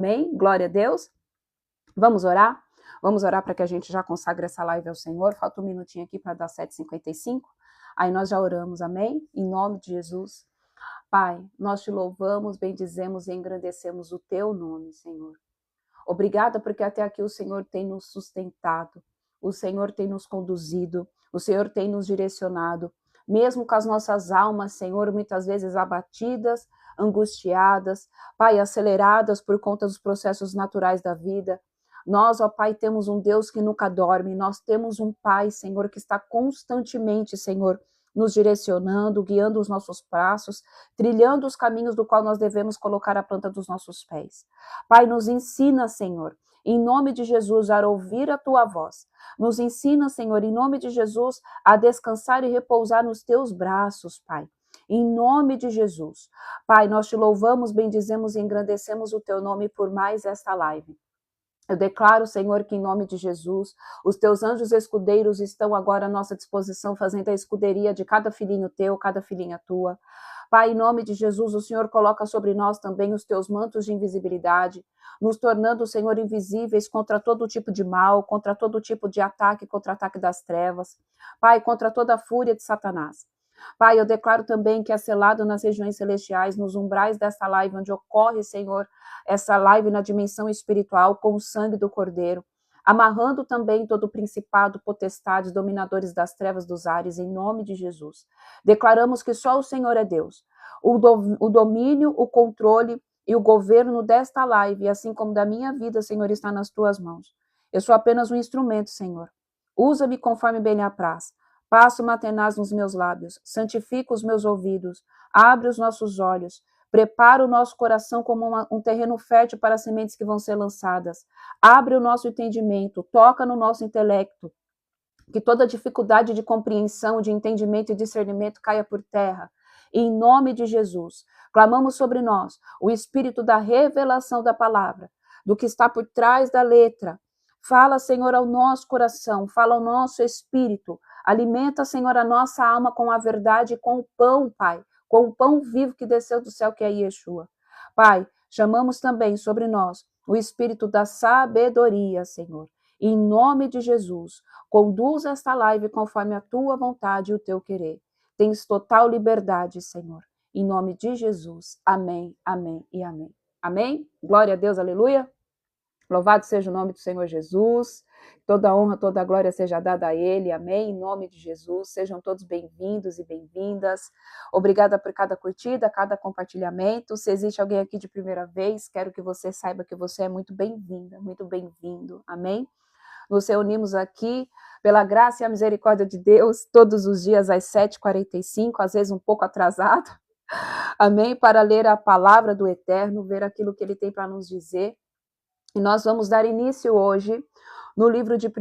Amém? Glória a Deus. Vamos orar? Vamos orar para que a gente já consagre essa live ao Senhor. Falta um minutinho aqui para dar 7h55. Aí nós já oramos, amém? Em nome de Jesus. Pai, nós te louvamos, bendizemos e engrandecemos o teu nome, Senhor. Obrigada porque até aqui o Senhor tem nos sustentado, o Senhor tem nos conduzido, o Senhor tem nos direcionado, mesmo com as nossas almas, Senhor, muitas vezes abatidas, angustiadas, Pai, aceleradas por conta dos processos naturais da vida. Nós, ó Pai, temos um Deus que nunca dorme, nós temos um Pai, Senhor, que está constantemente, Senhor, nos direcionando, guiando os nossos passos, trilhando os caminhos do qual nós devemos colocar a planta dos nossos pés. Pai, nos ensina, Senhor, em nome de Jesus, a ouvir a tua voz. Nos ensina, Senhor, em nome de Jesus, a descansar e repousar nos teus braços, Pai. Em nome de Jesus. Pai, nós te louvamos, bendizemos e engrandecemos o teu nome por mais esta live. Eu declaro, Senhor, que em nome de Jesus, os teus anjos escudeiros estão agora à nossa disposição, fazendo a escuderia de cada filhinho teu, cada filhinha tua. Pai, em nome de Jesus, o Senhor coloca sobre nós também os teus mantos de invisibilidade, nos tornando, Senhor, invisíveis contra todo tipo de mal, contra todo tipo de ataque, contra-ataque das trevas. Pai, contra toda a fúria de Satanás. Pai, eu declaro também que é selado nas regiões celestiais, nos umbrais desta live, onde ocorre, Senhor, essa live na dimensão espiritual, com o sangue do Cordeiro, amarrando também todo o principado, potestades, dominadores das trevas dos ares, em nome de Jesus. Declaramos que só o Senhor é Deus. O domínio, o controle e o governo desta live, assim como da minha vida, Senhor, está nas tuas mãos. Eu sou apenas um instrumento, Senhor. Usa-me conforme bem lhe apraz. Passo maternaz nos meus lábios, santifica os meus ouvidos, abre os nossos olhos, prepara o nosso coração como um terreno fértil para as sementes que vão ser lançadas, abre o nosso entendimento, toca no nosso intelecto, que toda dificuldade de compreensão, de entendimento e discernimento caia por terra. Em nome de Jesus, clamamos sobre nós o espírito da revelação da palavra, do que está por trás da letra. Fala, Senhor, ao nosso coração, fala ao nosso espírito. Alimenta, Senhor, a nossa alma com a verdade e com o pão, Pai, com o pão vivo que desceu do céu, que é Yeshua. Pai, chamamos também sobre nós o espírito da sabedoria, Senhor. Em nome de Jesus, conduz esta live conforme a tua vontade e o teu querer. Tens total liberdade, Senhor. Em nome de Jesus. Amém, amém e amém. Amém? Glória a Deus, aleluia. Louvado seja o nome do Senhor Jesus. Toda honra, toda glória seja dada a Ele. Amém? Em nome de Jesus. Sejam todos bem-vindos e bem-vindas. Obrigada por cada curtida, cada compartilhamento. Se existe alguém aqui de primeira vez, quero que você saiba que você é muito bem-vinda, muito bem-vindo. Amém? Nos reunimos aqui pela graça e a misericórdia de Deus todos os dias às 7h45, às vezes um pouco atrasado. Amém? Para ler a palavra do Eterno, ver aquilo que Ele tem para nos dizer. E nós vamos dar início hoje no livro de 1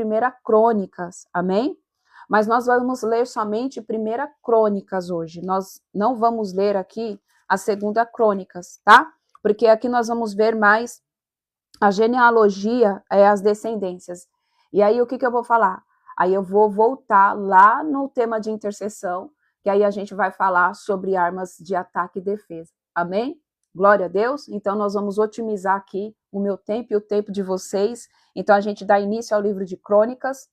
Crônicas, amém? Mas nós vamos ler somente 1 Crônicas hoje. Nós não vamos ler aqui a 2 Crônicas, tá? Porque aqui nós vamos ver mais a genealogia, as descendências. E aí o que eu vou falar? Aí eu vou voltar lá no tema de intercessão, que aí a gente vai falar sobre armas de ataque e defesa, amém? Glória a Deus. Então nós vamos otimizar aqui o meu tempo e o tempo de vocês. Então a gente dá início ao livro de Crônicas,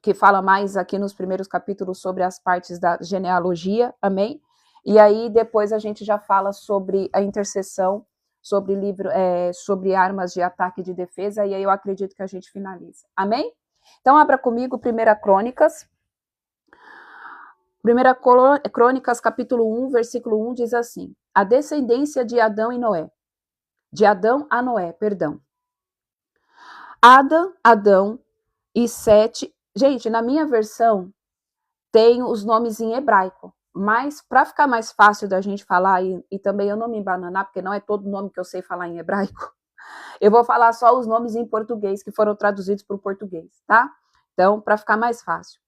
que fala mais aqui nos primeiros capítulos sobre as partes da genealogia, amém? E aí depois a gente já fala sobre a intercessão, sobre sobre armas de ataque e de defesa, e aí eu acredito que a gente finaliza, amém? Então abra comigo 1 Crônicas. 1 Crônicas, capítulo 1, versículo 1, diz assim: a descendência de Adão e Noé. De Adão a Noé, perdão. Adão e Sete. Gente, na minha versão tem os nomes em hebraico, mas para ficar mais fácil da gente falar e também eu não me embananar, porque não é todo nome que eu sei falar em hebraico, eu vou falar só os nomes em português que foram traduzidos para o português, tá? Então, para ficar mais fácil.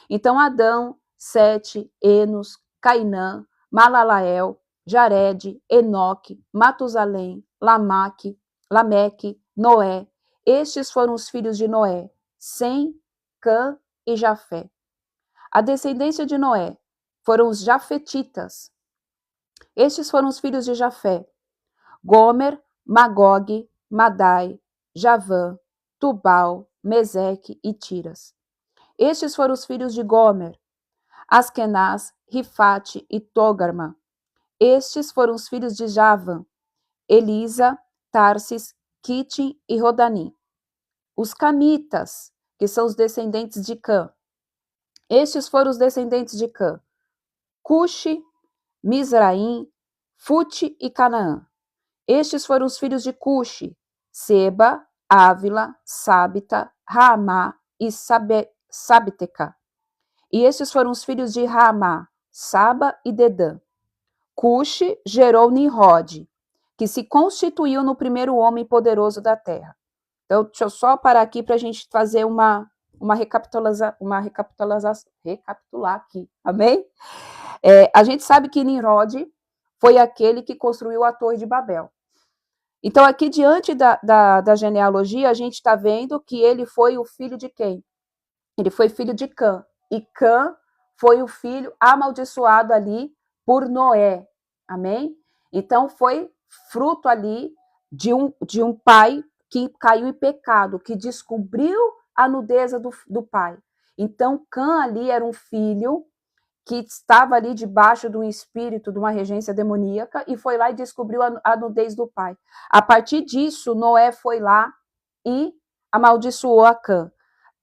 Então, Adão, Sete, Enos, Cainã, Malalael, Jared, Enoque, Matusalém, Lameque, Noé. Estes foram os filhos de Noé, Sem, Cã e Jafé. A descendência de Noé foram os jafetitas. Estes foram os filhos de Jafé, Gomer, Magog, Madai, Javã, Tubal, Meseque e Tiras. Estes foram os filhos de Gomer, Askenaz, Rifate e Togarma. Estes foram os filhos de Javã, Elisa, Tarsis, Quitim e Rodanim. Os camitas, que são os descendentes de Cã. Estes foram os descendentes de Cã: Cuxi, Mizraim, Fute e Canaã. Estes foram os filhos de Cuxi: Seba, Ávila, Sábita, Raamá e Sabteca. E estes foram os filhos de Raamá: Saba e Dedã. Cuxi gerou Nimrod, que se constituiu no primeiro homem poderoso da terra. Então, deixa eu só parar aqui para a gente fazer uma recapitular aqui, amém? A gente sabe que Nimrod foi aquele que construiu a Torre de Babel. Então, aqui diante da genealogia, a gente está vendo que ele foi o filho de quem? Ele foi filho de Cã. E Cã foi o filho amaldiçoado ali por Noé. Amém? Então, foi fruto ali de um pai que caiu em pecado, que descobriu a nudez do pai. Então, Cã ali era um filho que estava ali debaixo de um espírito, de uma regência demoníaca, e foi lá e descobriu a nudez do pai. A partir disso, Noé foi lá e amaldiçoou a Cã.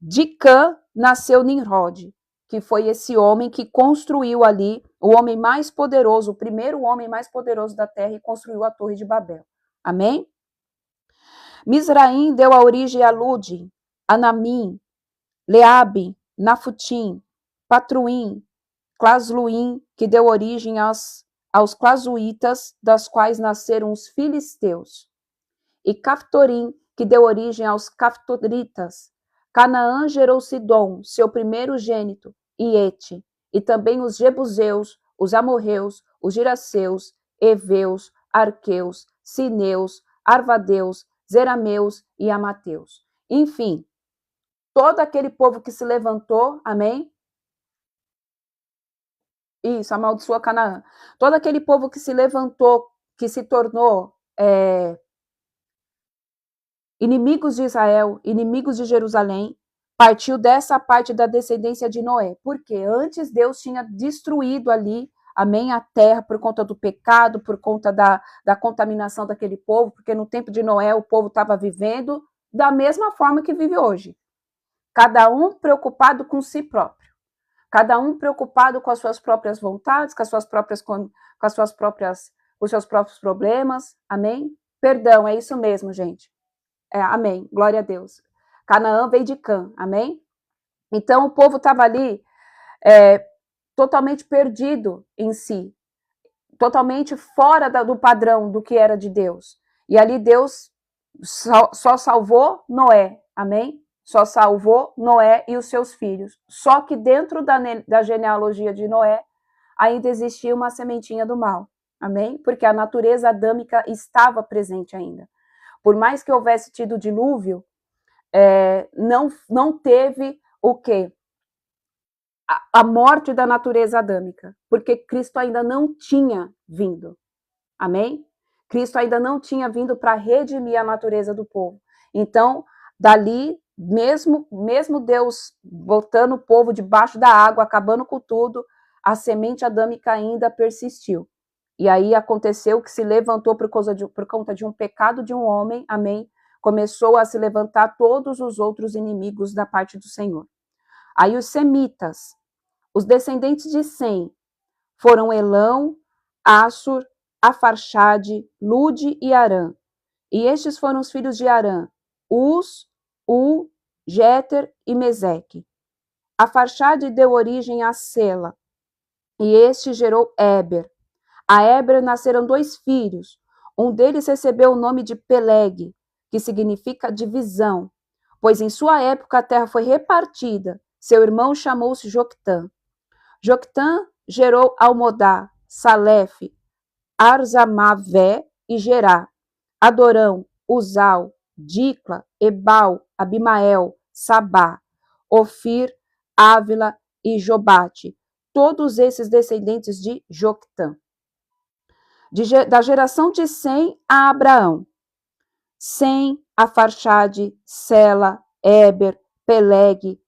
De Cã nasceu Nimrod, que foi esse homem que construiu ali, o homem mais poderoso, o primeiro homem mais poderoso da terra, e construiu a Torre de Babel. Amém? Mizraim deu a origem a Lud, Anamim, Leabe, Nafutim, Patruim, Clasluim, que deu origem aos Clasuítas, das quais nasceram os filisteus, e Caftorim, que deu origem aos Caftoritas. Canaã gerou Sidom, seu primogênito, e Ete, e também os Jebuseus, os Amorreus, os Giraseus, Eveus, Arqueus, Sineus, Arvadeus, Zerameus e Amateus. Enfim, todo aquele povo que se levantou, amém? Isso, amaldiçoa Canaã. Todo aquele povo que se levantou, que se tornou inimigos de Israel, inimigos de Jerusalém, partiu dessa parte da descendência de Noé. Porque antes Deus tinha destruído ali, amém, a terra por conta do pecado, por conta da contaminação daquele povo, porque no tempo de Noé o povo estava vivendo da mesma forma que vive hoje. Cada um preocupado com si próprio. Cada um preocupado com as suas próprias vontades, com os seus próprios problemas. Amém? Perdão, é isso mesmo, gente. Amém. Glória a Deus. Canaã veio de Cã. Amém? Então, o povo estava ali totalmente perdido em si. Totalmente fora do padrão do que era de Deus. E ali Deus só salvou Noé. Amém? Só salvou Noé e os seus filhos. Só que dentro da genealogia de Noé, ainda existia uma sementinha do mal. Amém? Porque a natureza adâmica estava presente ainda. Por mais que houvesse tido dilúvio, não teve o quê? A morte da natureza adâmica. Porque Cristo ainda não tinha vindo. Amém? Cristo ainda não tinha vindo para redimir a natureza do povo. Então, dali, mesmo Deus botando o povo debaixo da água, acabando com tudo, a semente adâmica ainda persistiu. E aí aconteceu que se levantou por conta de um pecado de um homem, amém? Começou a se levantar todos os outros inimigos da parte do Senhor. Aí os semitas, os descendentes de Sem, foram Elão, Assur, Afarxade, Lude e Arã. E estes foram os filhos de Arã: Uz, U, Jéter e Meseque. Afarxade deu origem a Sela, e este gerou Éber. A Éber nasceram 2 filhos. Um deles recebeu o nome de Peleg, que significa divisão, pois em sua época a terra foi repartida. Seu irmão chamou-se Joctã. Joctã gerou Almodá, Salef, Arzamavé e Gerá, Adorão, Uzal, Dicla, Ebal, Abimael, Sabá, Ofir, Ávila e Jobate, todos esses descendentes de Joctã. Da geração de Sem a Abraão. Sem, Afarxade, Sela, Éber, Peleg,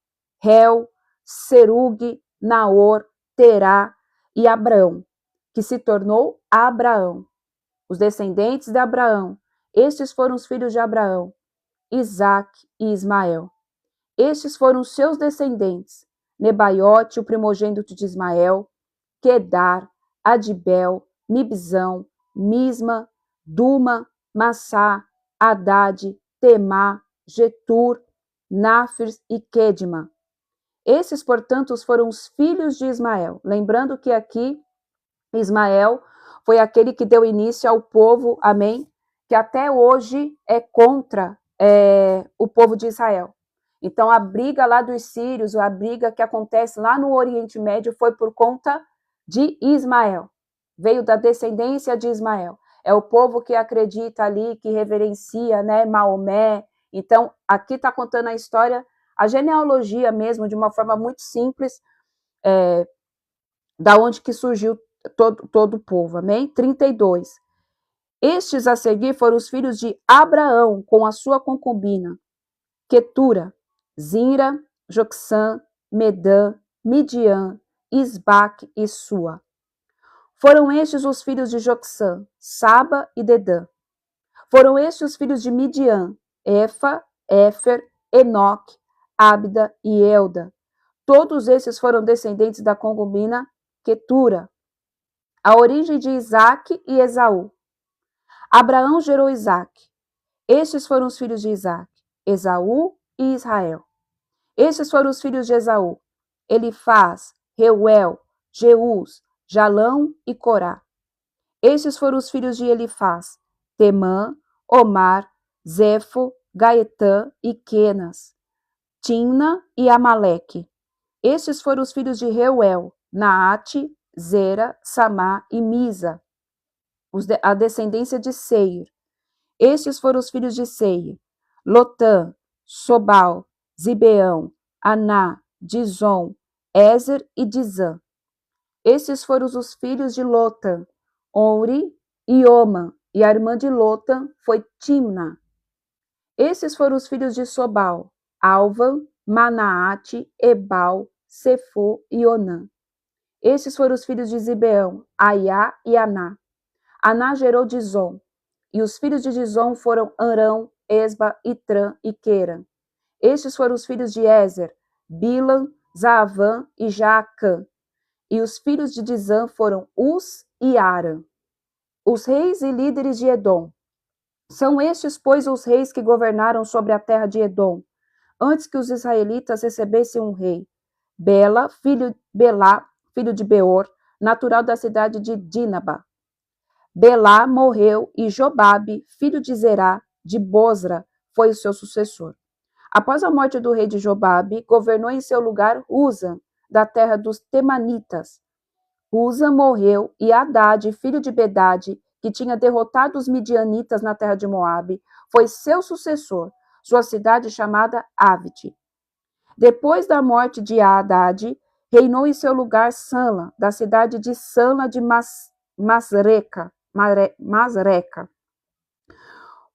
Reu, Serug, Naor, Terá e Abraão, que se tornou Abraão. Os descendentes de Abraão, estes foram os filhos de Abraão, Isaque e Ismael. Estes foram os seus descendentes, Nebaiote, o primogênito de Ismael, Quedar, Adibel, Mibzão, Misma, Duma, Massá, Haddad, Temá, Getur, Náfir e Quedma. Esses, portanto, foram os filhos de Ismael. Lembrando que aqui Ismael foi aquele que deu início ao povo, amém? Que até hoje é contra o povo de Israel. Então a briga lá dos sírios, a briga que acontece lá no Oriente Médio foi por conta de Ismael. Veio da descendência de Ismael. É o povo que acredita ali, que reverencia, né, Maomé. Então aqui está contando a história, a genealogia mesmo, de uma forma muito simples, da onde que surgiu todo o povo, amém? 32. Estes a seguir foram os filhos de Abraão com a sua concubina, Quetura, Zira, Joxã, Medã, Midian, Isbaque e Sua. Foram estes os filhos de Joxã, Saba e Dedã. Foram estes os filhos de Midian, Efa, Éfer, Enoque, Abda e Elda. Todos esses foram descendentes da concubina Quetura. A origem de Isaque e Esaú. Abraão gerou Isaque. Estes foram os filhos de Isaque, Esaú e Israel. Estes foram os filhos de Esaú, Elifaz, Reuel, Jeús, Jalão e Corá. Estes foram os filhos de Elifaz, Temã, Omar, Zefo, Gaetã e Quenas, Timna e Amaleque. Estes foram os filhos de Reuel, Naate, Zera, Samá e Misa, a descendência de Seir. Estes foram os filhos de Seir, Lotã, Sobal, Zibeão, Aná, Dizon, Ézer e Dizã. Estes foram os filhos de Lotã, Onri e Oma, e a irmã de Lotã foi Timna. Estes foram os filhos de Sobal, Alvan, Manaate, Ebal, Sefo e Onã. Estes foram os filhos de Zibeão, Aiá e Aná. Aná gerou Dizon, e os filhos de Dizon foram Arão, Esba, Itrã e Queran. Estes foram os filhos de Ézer, Bilam, Zaavã e Jaacã. E os filhos de Dizã foram Uz e Aram. Os reis e líderes de Edom. São estes, pois, os reis que governaram sobre a terra de Edom, antes que os israelitas recebessem um rei. Belá, filho de Beor, natural da cidade de Dínaba. Belá morreu e Jobabe, filho de Zerá, de Bosra, foi o seu sucessor. Após a morte do rei de Jobabe, governou em seu lugar Uza, da terra dos Temanitas. Uza morreu e Haddad, filho de Bedade, que tinha derrotado os midianitas na terra de Moabe, foi seu sucessor, sua cidade chamada Avit. Depois da morte de Haddad, reinou em seu lugar Sanla, da cidade de Sanla de Masreca.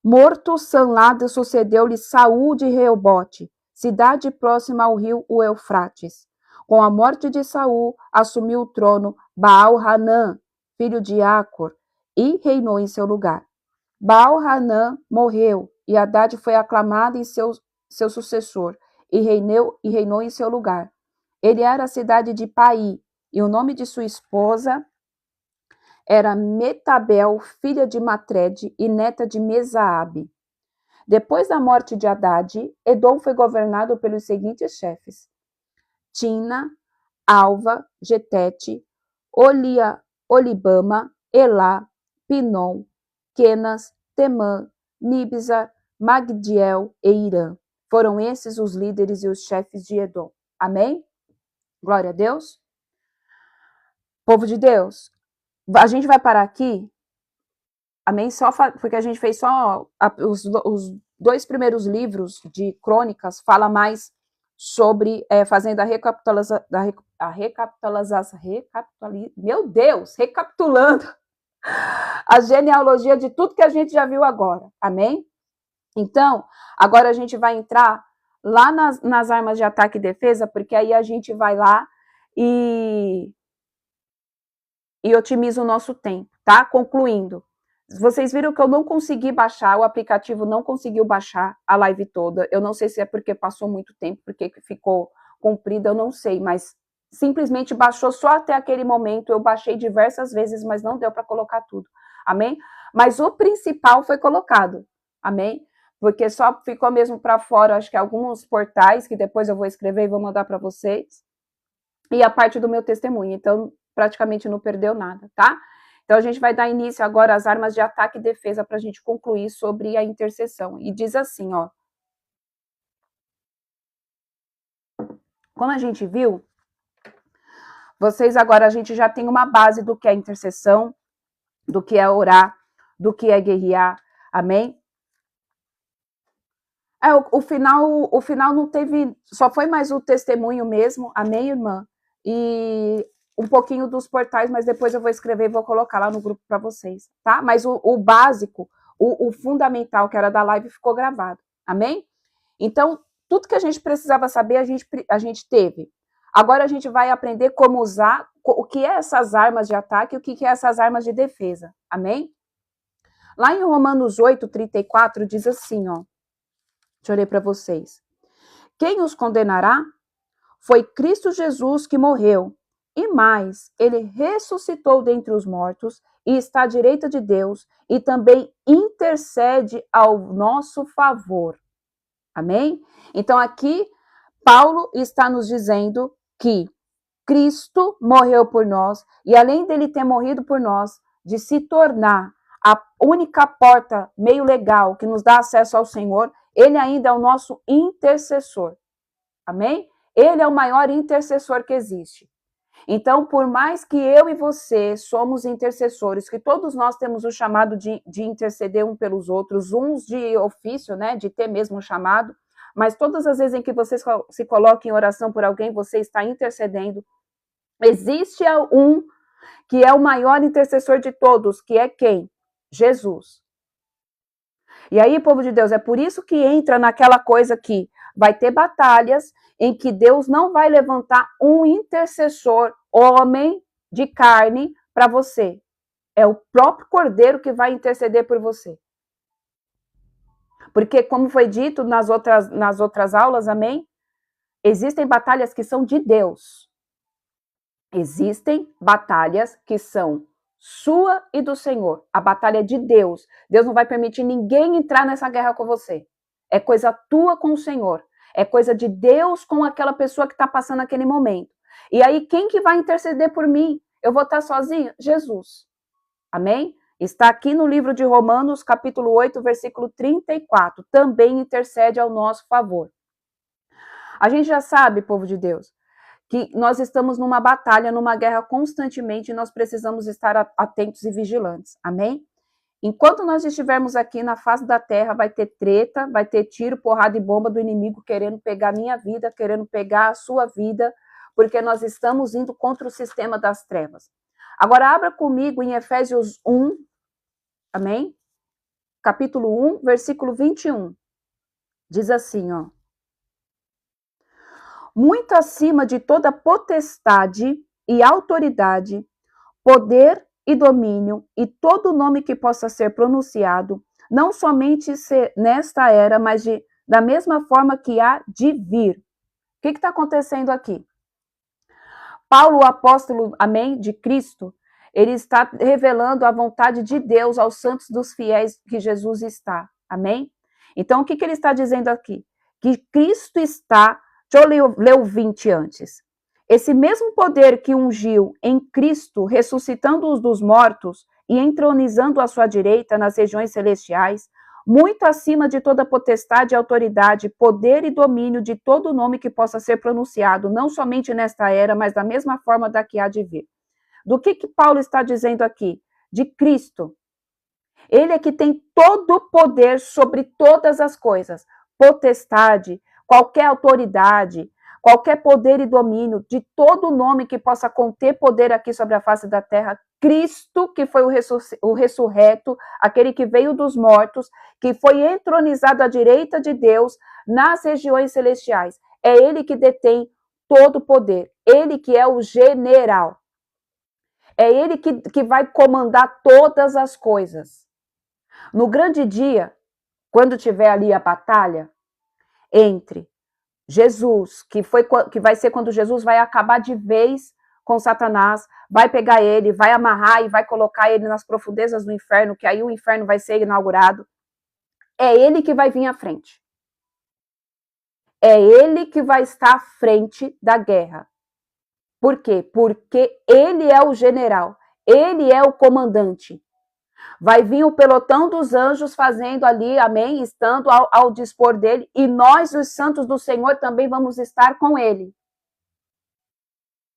Morto Sanlada, sucedeu-lhe Saul de Reobote, cidade próxima ao rio Eufrates. Com a morte de Saul, assumiu o trono Baal-Hanã, filho de Acor, e reinou em seu lugar. Baal-Hanã morreu, e Haddad foi aclamado em seu sucessor, e reinou em seu lugar. Ele era a cidade de Pai, e o nome de sua esposa era Metabel, filha de Matred e neta de Mesaabe. Depois da morte de Haddad, Edom foi governado pelos seguintes chefes: Tina, Alva, Getete, Olibama, Elá, Pinom, Quenas, Temã, Mibzar, Magdiel e Irã. Foram esses os líderes e os chefes de Edom. Amém? Glória a Deus. Povo de Deus, a gente vai parar aqui, amém? Só porque a gente fez só os 2 primeiros livros de crônicas, fala mais sobre fazendo recapitulando a genealogia de tudo que a gente já viu agora, amém? Então, agora a gente vai entrar lá nas armas de ataque e defesa, porque aí a gente vai lá e otimiza o nosso tempo, tá? Concluindo. Vocês viram que eu não consegui baixar, o aplicativo não conseguiu baixar a live toda. Eu não sei se é porque passou muito tempo, porque ficou comprida, eu não sei, mas simplesmente baixou só até aquele momento. Eu baixei diversas vezes, mas não deu para colocar tudo. Amém? Mas o principal foi colocado. Amém? Porque só ficou mesmo para fora, acho que alguns portais, que depois eu vou escrever e vou mandar para vocês. E a parte do meu testemunho. Então, praticamente não perdeu nada, tá? Então, a gente vai dar início agora às armas de ataque e defesa para a gente concluir sobre a intercessão. E diz assim, ó. Como a gente viu, vocês agora, a gente já tem uma base do que é intercessão, do que é orar, do que é guerrear. Amém? O final não teve, só foi mais o testemunho mesmo, amém, irmã? E um pouquinho dos portais, mas depois eu vou escrever e vou colocar lá no grupo para vocês, tá? Mas o básico, o fundamental, que era da live, ficou gravado, amém? Então, tudo que a gente precisava saber, a gente teve. Agora a gente vai aprender como usar, o que é essas armas de ataque e o que é essas armas de defesa, amém? Lá em Romanos 8:34 diz assim, ó. Deixa eu ler para vocês. Quem os condenará? Foi Cristo Jesus que morreu. E mais, ele ressuscitou dentre os mortos e está à direita de Deus e também intercede ao nosso favor. Amém? Então aqui, Paulo está nos dizendo que Cristo morreu por nós e além dele ter morrido por nós, de se tornar a única porta meio legal que nos dá acesso ao Senhor, ele ainda é o nosso intercessor. Amém? Ele é o maior intercessor que existe. Então, por mais que eu e você somos intercessores, que todos nós temos o chamado de interceder um pelos outros, uns de ofício, né, de ter mesmo o chamado, mas todas as vezes em que você se coloca em oração por alguém, você está intercedendo. Existe um que é o maior intercessor de todos, que é quem? Jesus. E aí, povo de Deus, é por isso que entra naquela coisa que vai ter batalhas em que Deus não vai levantar um intercessor, homem de carne, para você. É o próprio Cordeiro que vai interceder por você. Porque, como foi dito nas outras aulas, amém? Existem batalhas que são de Deus. Existem batalhas que são sua e do Senhor. A batalha é de Deus. Deus não vai permitir ninguém entrar nessa guerra com você. É coisa tua com o Senhor. É coisa de Deus com aquela pessoa que está passando aquele momento. E aí, quem que vai interceder por mim? Eu vou estar sozinha? Jesus. Amém? Está aqui no livro de Romanos, capítulo 8, versículo 34. Também intercede ao nosso favor. A gente já sabe, povo de Deus, que nós estamos numa batalha, numa guerra constantemente e nós precisamos estar atentos e vigilantes. Amém? Enquanto nós estivermos aqui na face da terra, vai ter treta, vai ter tiro, porrada e bomba do inimigo querendo pegar a minha vida, querendo pegar a sua vida, porque nós estamos indo contra o sistema das trevas. Agora, abra comigo em Efésios 1, amém? Capítulo 1, versículo 21. Diz assim, ó. Muito acima de toda potestade e autoridade, poder e domínio, e todo nome que possa ser pronunciado, não somente nesta era, mas da mesma forma que há de vir. O que está acontecendo aqui? Paulo, o apóstolo, amém, de Cristo, ele está revelando a vontade de Deus aos santos dos fiéis que Jesus está, amém? Então, o que ele está dizendo aqui? Que Cristo está, deixa eu ler o 20 antes. Esse mesmo poder que ungiu em Cristo, ressuscitando-os dos mortos e entronizando à sua direita nas regiões celestiais, muito acima de toda potestade, autoridade, poder e domínio de todo nome que possa ser pronunciado, não somente nesta era, mas da mesma forma da que há de vir. Do que Paulo está dizendo aqui? De Cristo. Ele é que tem todo o poder sobre todas as coisas, potestade, qualquer autoridade, qualquer poder e domínio, de todo nome que possa conter poder aqui sobre a face da terra, Cristo, que foi o ressurreto, aquele que veio dos mortos, que foi entronizado à direita de Deus nas regiões celestiais. É ele que detém todo o poder, ele que é o general. É ele que vai comandar todas as coisas. No grande dia, quando tiver ali a batalha entre Jesus, que vai ser quando Jesus vai acabar de vez com Satanás, vai pegar ele, vai amarrar e vai colocar ele nas profundezas do inferno, que aí o inferno vai ser inaugurado. É ele que vai vir à frente. É ele que vai estar à frente da guerra. Por quê? Porque ele é o general, ele é o comandante. Vai vir o pelotão dos anjos fazendo ali, amém, estando ao dispor dele, e nós, os santos do Senhor, também vamos estar com ele.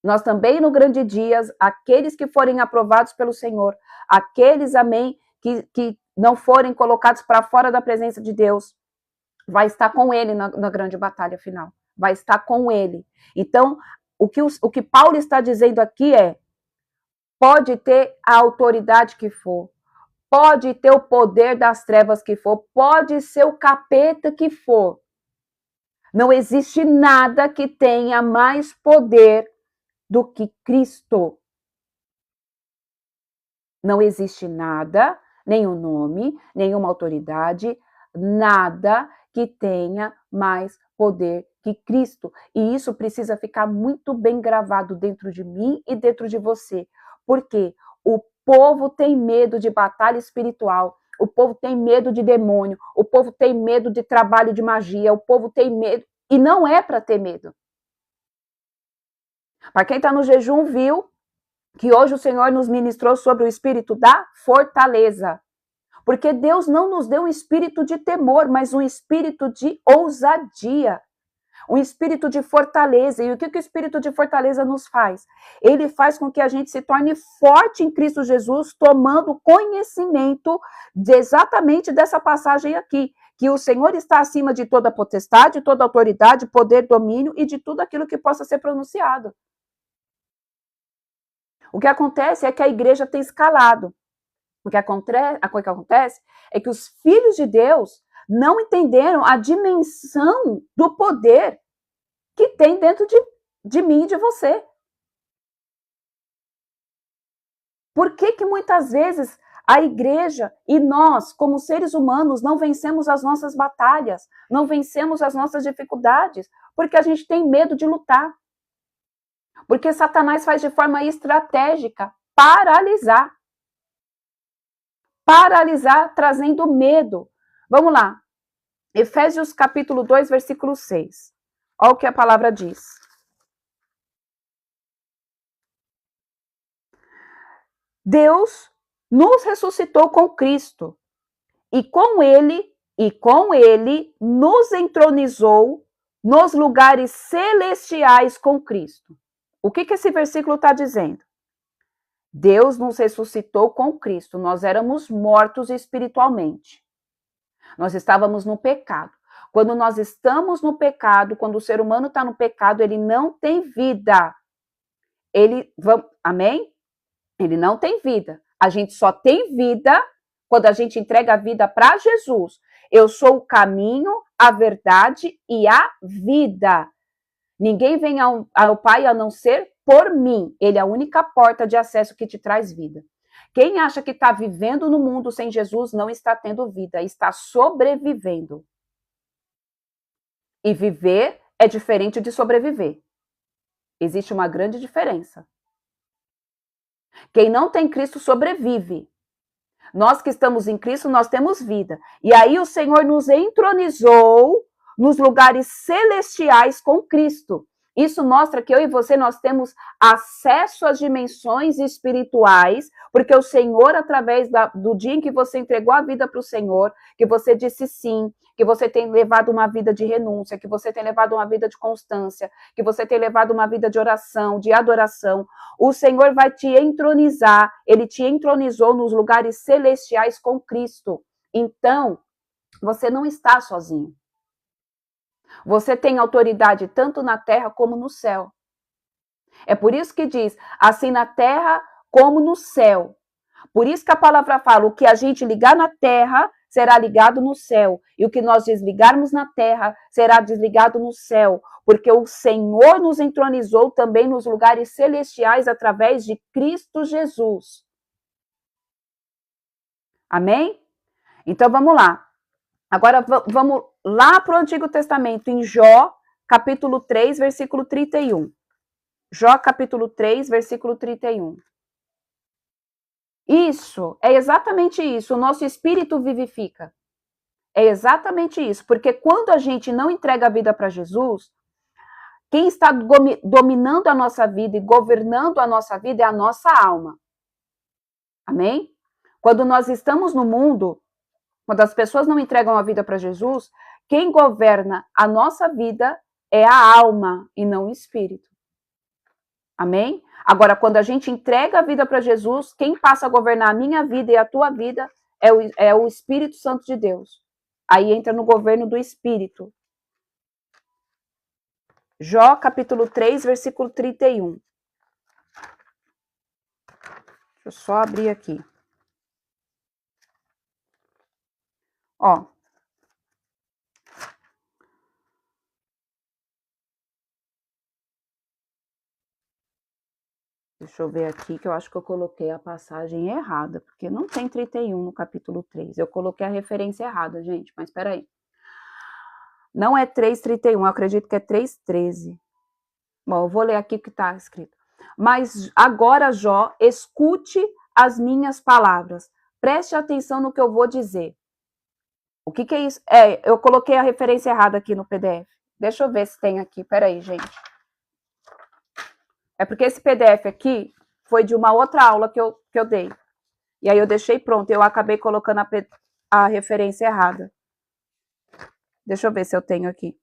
Nós também, no grande dia, aqueles que forem aprovados pelo Senhor, aqueles, amém, que não forem colocados para fora da presença de Deus, vai estar com ele na grande batalha final. Vai estar com ele. Então, o que Paulo está dizendo aqui é, pode ter a autoridade que for, pode ter o poder das trevas que for, pode ser o capeta que for. Não existe nada que tenha mais poder do que Cristo. Não existe nada, nenhum nome, nenhuma autoridade, nada que tenha mais poder que Cristo. E isso precisa ficar muito bem gravado dentro de mim e dentro de você. Porque o povo tem medo de batalha espiritual, o povo tem medo de demônio, o povo tem medo de trabalho de magia, o povo tem medo, e não é para ter medo. Para quem está no jejum, viu que hoje o Senhor nos ministrou sobre o espírito da fortaleza. Porque Deus não nos deu um espírito de temor, mas um espírito de ousadia. Um espírito de fortaleza. E o que o espírito de fortaleza nos faz? Ele faz com que a gente se torne forte em Cristo Jesus, tomando conhecimento exatamente dessa passagem aqui, que o Senhor está acima de toda potestade, toda autoridade, poder, domínio e de tudo aquilo que possa ser pronunciado. O que acontece é que a igreja tem escalado. O que acontece é que os filhos de Deus não entenderam a dimensão do poder que tem dentro de mim e de você. Por que muitas vezes a igreja e nós, como seres humanos, não vencemos as nossas batalhas, não vencemos as nossas dificuldades? Porque a gente tem medo de lutar. Porque Satanás faz de forma estratégica paralisar. Paralisar, trazendo medo. Vamos lá. Efésios capítulo 2, versículo 6. Olha o que a palavra diz. Deus nos ressuscitou com Cristo e com ele nos entronizou nos lugares celestiais com Cristo. O que esse versículo está dizendo? Deus nos ressuscitou com Cristo. Nós éramos mortos espiritualmente. Nós estávamos no pecado. Quando nós estamos no pecado, quando o ser humano está no pecado, ele não tem vida. Amém? Ele não tem vida. A gente só tem vida quando a gente entrega a vida para Jesus. Eu sou o caminho, a verdade e a vida. Ninguém vem ao Pai a não ser por mim. Ele é a única porta de acesso que te traz vida. Quem acha que está vivendo no mundo sem Jesus não está tendo vida, está sobrevivendo. E viver é diferente de sobreviver. Existe uma grande diferença. Quem não tem Cristo sobrevive. Nós que estamos em Cristo, nós temos vida. E aí o Senhor nos entronizou nos lugares celestiais com Cristo. Isso mostra que eu e você, nós temos acesso às dimensões espirituais, porque o Senhor, através do dia em que você entregou a vida para o Senhor, que você disse sim, que você tem levado uma vida de renúncia, que você tem levado uma vida de constância, que você tem levado uma vida de oração, de adoração, o Senhor vai te entronizar, Ele te entronizou nos lugares celestiais com Cristo. Então, você não está sozinho. Você tem autoridade tanto na terra como no céu. É por isso que diz, assim na terra como no céu. Por isso que a palavra fala, o que a gente ligar na terra será ligado no céu, e o que nós desligarmos na terra será desligado no céu, porque o Senhor nos entronizou também nos lugares celestiais através de Cristo Jesus. Amém? Então vamos lá. Agora vamos lá para o Antigo Testamento, em Jó, capítulo 3, versículo 31. Jó, capítulo 3, versículo 31. Isso, é exatamente isso. O nosso espírito vivifica. É exatamente isso. Porque quando a gente não entrega a vida para Jesus, quem está dominando a nossa vida e governando a nossa vida é a nossa alma. Amém? Quando nós estamos no mundo, quando as pessoas não entregam a vida para Jesus, quem governa a nossa vida é a alma e não o espírito. Amém? Agora, quando a gente entrega a vida para Jesus, quem passa a governar a minha vida e a tua vida é o Espírito Santo de Deus. Aí entra no governo do Espírito. Jó, capítulo 3, versículo 31. Deixa eu só abrir aqui. Ó. Deixa eu ver aqui, que eu acho que eu coloquei a passagem errada, porque não tem 31 no capítulo 3. Eu coloquei a referência errada, gente, mas peraí. Não é 3:31, eu acredito que é 3:13. Bom, eu vou ler aqui o que está escrito. Mas agora, Jó, escute as minhas palavras. Preste atenção no que eu vou dizer. O que é isso? Eu coloquei a referência errada aqui no PDF. Deixa eu ver se tem aqui. Peraí, gente. É porque esse PDF aqui foi de uma outra aula que eu dei. E aí eu deixei pronto. Eu acabei colocando a referência errada. Deixa eu ver se eu tenho aqui.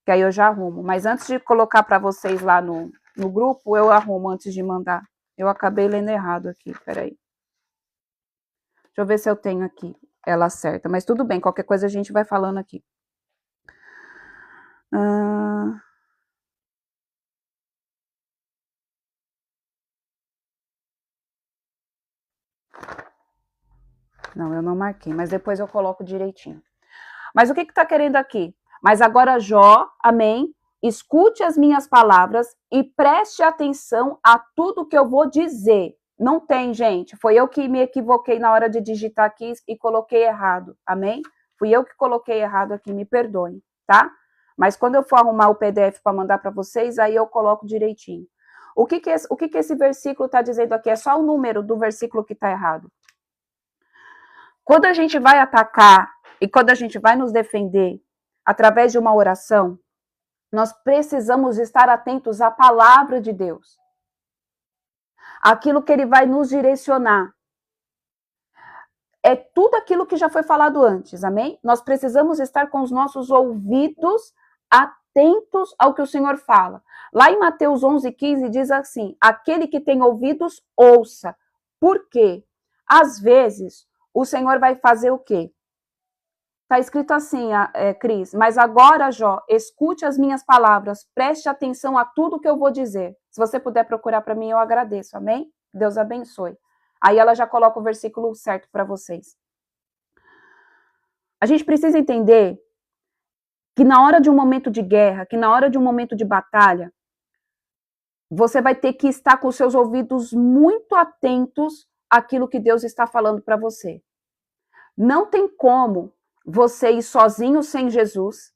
Que aí eu já arrumo. Mas antes de colocar para vocês lá no grupo, eu arrumo antes de mandar. Eu acabei lendo errado aqui. Peraí. Deixa eu ver se eu tenho aqui ela certa. Mas tudo bem, qualquer coisa a gente vai falando aqui. Não, eu não marquei, mas depois eu coloco direitinho. Mas o que está querendo aqui? Mas agora, Jó, amém, escute as minhas palavras e preste atenção a tudo que eu vou dizer. Não tem, gente, foi eu que me equivoquei na hora de digitar aqui e coloquei errado, amém? Fui eu que coloquei errado aqui, me perdoem, tá? Mas quando eu for arrumar o PDF para mandar para vocês, aí eu coloco direitinho. O que esse versículo está dizendo aqui? É só o número do versículo que está errado. Quando a gente vai atacar e quando a gente vai nos defender através de uma oração, nós precisamos estar atentos à palavra de Deus. Aquilo que ele vai nos direcionar. É tudo aquilo que já foi falado antes, amém? Nós precisamos estar com os nossos ouvidos atentos ao que o Senhor fala. Lá em Mateus 11:15 diz assim, aquele que tem ouvidos, ouça. Por quê? Às vezes, o Senhor vai fazer o quê? Está escrito assim, Cris, mas agora, Jó, escute as minhas palavras, preste atenção a tudo que eu vou dizer. Se você puder procurar para mim, eu agradeço, amém? Deus abençoe. Aí ela já coloca o versículo certo para vocês. A gente precisa entender que na hora de um momento de guerra, que na hora de um momento de batalha, você vai ter que estar com seus ouvidos muito atentos àquilo que Deus está falando para você. Não tem como você ir sozinho sem Jesus.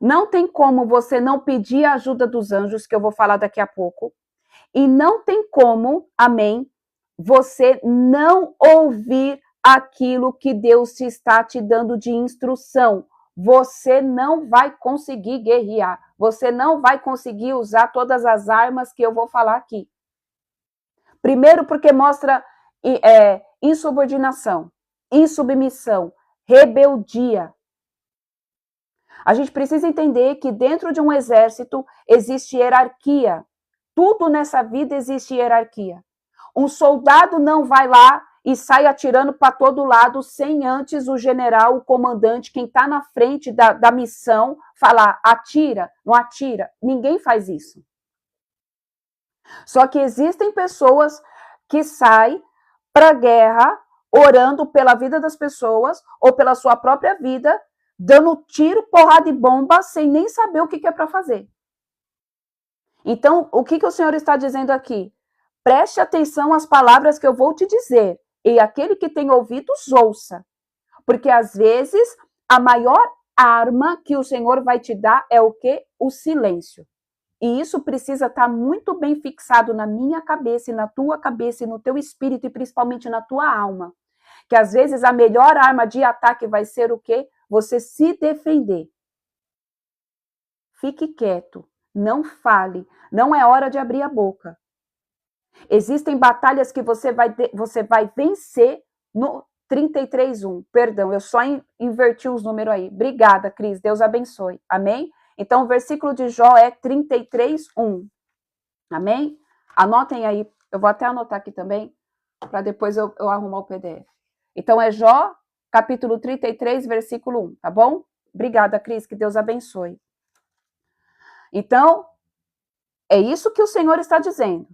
Não tem como você não pedir a ajuda dos anjos, que eu vou falar daqui a pouco. E não tem como, amém, você não ouvir aquilo que Deus te está te dando de instrução. Você não vai conseguir guerrear. Você não vai conseguir usar todas as armas que eu vou falar aqui. Primeiro, porque mostra insubordinação, insubmissão, rebeldia. A gente precisa entender que dentro de um exército existe hierarquia. Tudo nessa vida existe hierarquia. Um soldado não vai lá e sai atirando para todo lado, sem antes o general, o comandante, quem está na frente da missão, falar: atira, não atira. Ninguém faz isso. Só que existem pessoas que saem para a guerra orando pela vida das pessoas ou pela sua própria vida, dando tiro, porrada e bomba, sem nem saber o que é para fazer. Então, o que o Senhor está dizendo aqui? Preste atenção às palavras que eu vou te dizer, e aquele que tem ouvidos, ouça. Porque, às vezes, a maior arma que o Senhor vai te dar é o quê? O silêncio. E isso precisa estar muito bem fixado na minha cabeça, e na tua cabeça, e no teu espírito, e principalmente na tua alma. Que, às vezes, a melhor arma de ataque vai ser o quê? Você se defender. Fique quieto, não fale, não é hora de abrir a boca. Existem batalhas que você vai vencer no 33:1. Perdão, eu só inverti os números aí. Obrigada, Cris, Deus abençoe. Amém? Então, o versículo de Jó é 33:1. Amém? Anotem aí, eu vou até anotar aqui também, para depois eu arrumar o PDF. Então, é Jó, capítulo 33, versículo 1, tá bom? Obrigada, Cris, que Deus abençoe. Então, é isso que o Senhor está dizendo.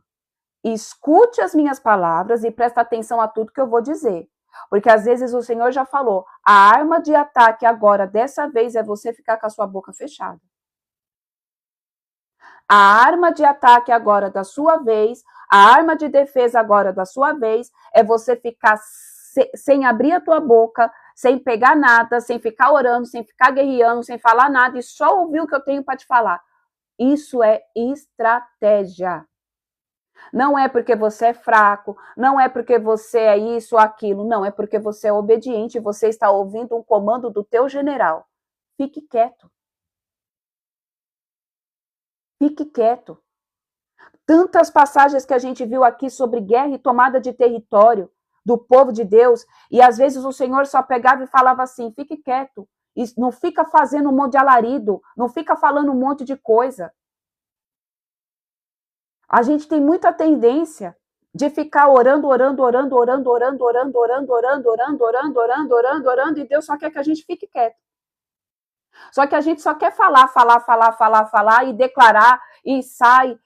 Escute as minhas palavras e presta atenção a tudo que eu vou dizer. Porque às vezes o Senhor já falou, a arma de ataque agora, dessa vez, é você ficar com a sua boca fechada. A arma de ataque agora da sua vez, a arma de defesa agora da sua vez, é você ficar sem abrir a tua boca, sem pegar nada, sem ficar orando, sem ficar guerreando, sem falar nada e só ouvir o que eu tenho para te falar. Isso é estratégia. Não é porque você é fraco, não é porque você é isso ou aquilo, não, é porque você é obediente e você está ouvindo um comando do teu general. Fique quieto. Fique quieto. Tantas passagens que a gente viu aqui sobre guerra e tomada de território do povo de Deus, e às vezes o Senhor só pegava e falava assim, fique quieto, e não fica fazendo um monte de alarido, não fica falando um monte de coisa. A gente tem muita tendência de ficar orando, e Deus só quer que a gente fique quieto. Só que a gente só quer falar, e declarar, e sai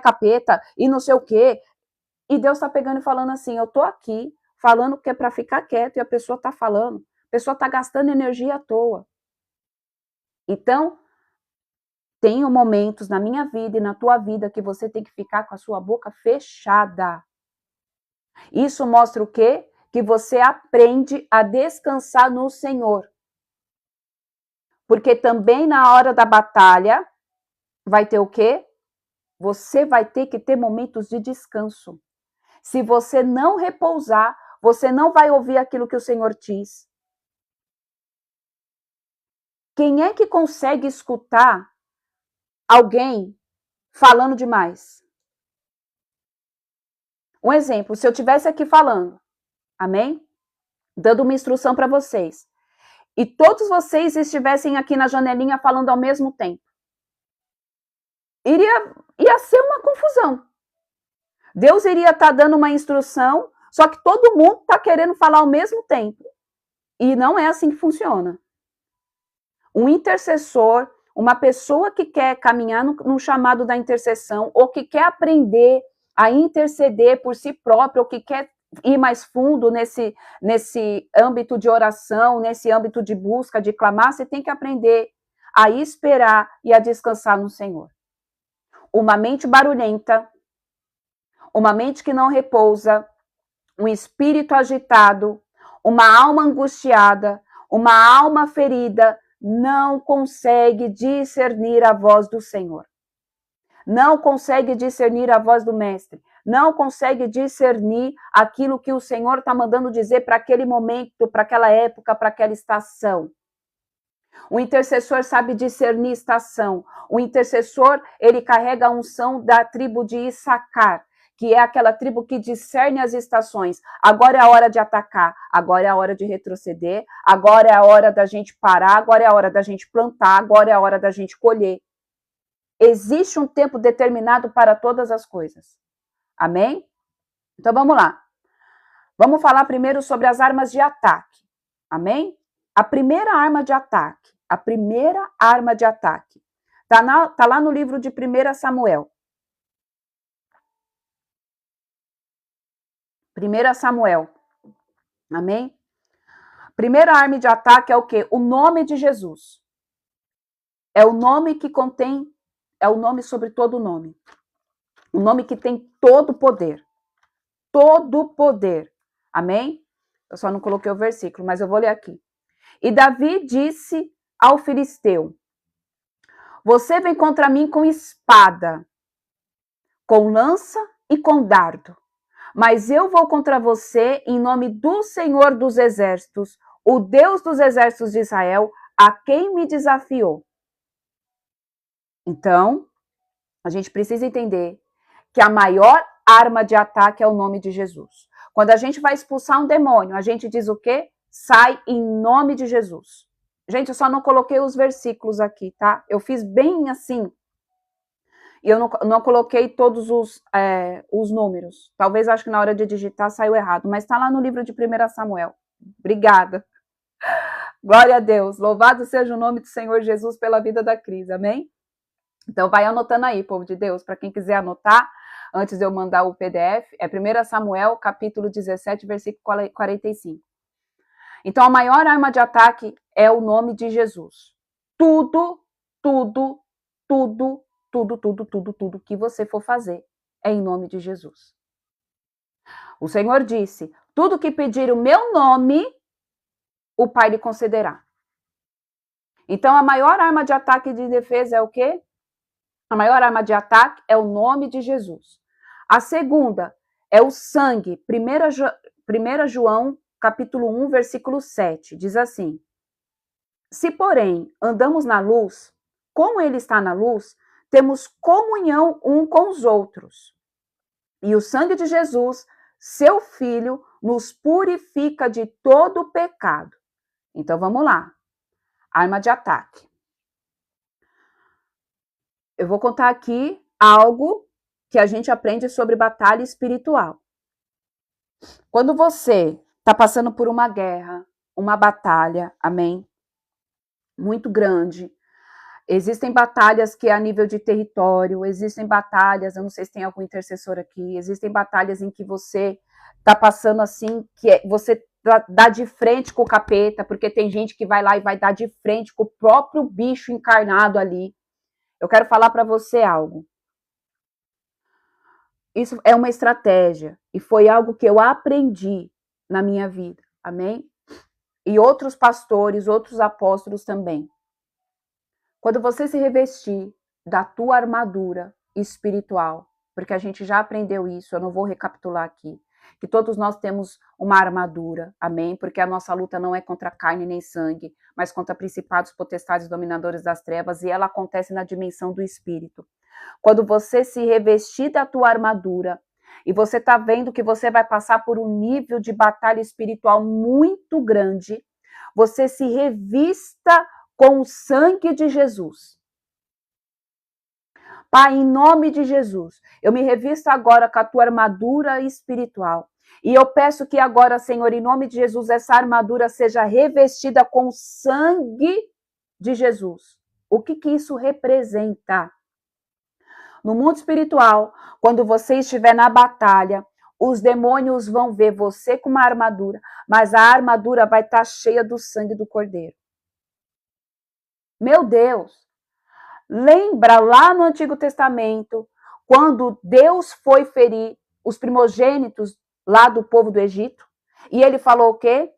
capeta, e não sei o quê. E Deus está pegando e falando assim, eu tô aqui, falando que é para ficar quieto, e a pessoa tá falando. A pessoa tá gastando energia à toa. Então, tem momentos na minha vida e na tua vida que você tem que ficar com a sua boca fechada. Isso mostra o quê? Que você aprende a descansar no Senhor. Porque também na hora da batalha vai ter o quê? Você vai ter que ter momentos de descanso. Se você não repousar, você não vai ouvir aquilo que o Senhor diz. Quem é que consegue escutar alguém falando demais? Um exemplo, se eu estivesse aqui falando, amém? Dando uma instrução para vocês, e todos vocês estivessem aqui na janelinha falando ao mesmo tempo, ia ser uma confusão. Deus iria estar dando uma instrução, só que todo mundo está querendo falar ao mesmo tempo. E não é assim que funciona. Um intercessor, uma pessoa que quer caminhar no chamado da intercessão, ou que quer aprender a interceder por si próprio, ou que quer ir mais fundo nesse âmbito de oração, nesse âmbito de busca, de clamar, você tem que aprender a esperar e a descansar no Senhor. Uma mente barulhenta, uma mente que não repousa, um espírito agitado, uma alma angustiada, uma alma ferida, não consegue discernir a voz do Senhor. Não consegue discernir a voz do Mestre. Não consegue discernir aquilo que o Senhor está mandando dizer para aquele momento, para aquela época, para aquela estação. O intercessor sabe discernir estação. O intercessor, ele carrega a unção da tribo de Issacar, que é aquela tribo que discerne as estações. Agora é a hora de atacar, agora é a hora de retroceder, agora é a hora da gente parar, agora é a hora da gente plantar, agora é a hora da gente colher. Existe um tempo determinado para todas as coisas. Amém? Então vamos lá. Vamos falar primeiro sobre as armas de ataque. Amém? A primeira arma de ataque. A primeira arma de ataque. Tá lá no livro de 1 Samuel. 1 Samuel. Amém? Primeira arma de ataque é o quê? O nome de Jesus. É o nome que contém, é o nome sobre todo nome. O nome que tem todo poder. Todo poder. Amém? Eu só não coloquei o versículo, mas eu vou ler aqui. E Davi disse ao filisteu: você vem contra mim com espada, com lança e com dardo. Mas eu vou contra você em nome do Senhor dos Exércitos, o Deus dos exércitos de Israel, a quem me desafiou. Então, a gente precisa entender que a maior arma de ataque é o nome de Jesus. Quando a gente vai expulsar um demônio, a gente diz o quê? Sai em nome de Jesus. Gente, eu só não coloquei os versículos aqui, tá? Eu fiz bem assim. E eu não coloquei todos os números. Talvez, acho que na hora de digitar saiu errado. Mas está lá no livro de 1 Samuel. Obrigada. Glória a Deus. Louvado seja o nome do Senhor Jesus pela vida da Cris. Amém? Então, vai anotando aí, povo de Deus. Para quem quiser anotar, antes de eu mandar o PDF, é 1 Samuel, capítulo 17, versículo 45. Então, a maior arma de ataque é o nome de Jesus. Tudo que você for fazer é em nome de Jesus. O Senhor disse: tudo que pedir o meu nome, o Pai lhe concederá. Então, a maior arma de ataque e de defesa é o quê? A maior arma de ataque é o nome de Jesus. A segunda é o sangue. 1 João, capítulo 1, versículo 7, diz assim: se, porém, andamos na luz, como ele está na luz, temos comunhão um com os outros. E o sangue de Jesus, seu Filho, nos purifica de todo o pecado. Então, vamos lá. Arma de ataque. Eu vou contar aqui algo que a gente aprende sobre batalha espiritual. Quando você está passando por uma guerra, uma batalha, amém? Muito grande. Existem batalhas que é a nível de território, existem batalhas, eu não sei se tem algum intercessor aqui, existem batalhas em que você está passando assim, que você dá de frente com o capeta, porque tem gente que vai lá e vai dar de frente com o próprio bicho encarnado ali. Eu quero falar para você algo. Isso é uma estratégia e foi algo que eu aprendi na minha vida, amém? E outros pastores, outros apóstolos também. Quando você se revestir da tua armadura espiritual, porque a gente já aprendeu isso, eu não vou recapitular aqui, que todos nós temos uma armadura, amém? Porque a nossa luta não é contra carne nem sangue, mas contra principados, potestades, dominadores das trevas, e ela acontece na dimensão do espírito. Quando você se revestir da tua armadura, e você está vendo que você vai passar por um nível de batalha espiritual muito grande, você se revista com o sangue de Jesus. Pai, em nome de Jesus, eu me revisto agora com a tua armadura espiritual. E eu peço que agora, Senhor, em nome de Jesus, essa armadura seja revestida com o sangue de Jesus. O que isso representa? No mundo espiritual, quando você estiver na batalha, os demônios vão ver você com uma armadura, mas a armadura vai estar cheia do sangue do Cordeiro. Meu Deus! Lembra lá no Antigo Testamento, quando Deus foi ferir os primogênitos lá do povo do Egito? E ele falou o quê?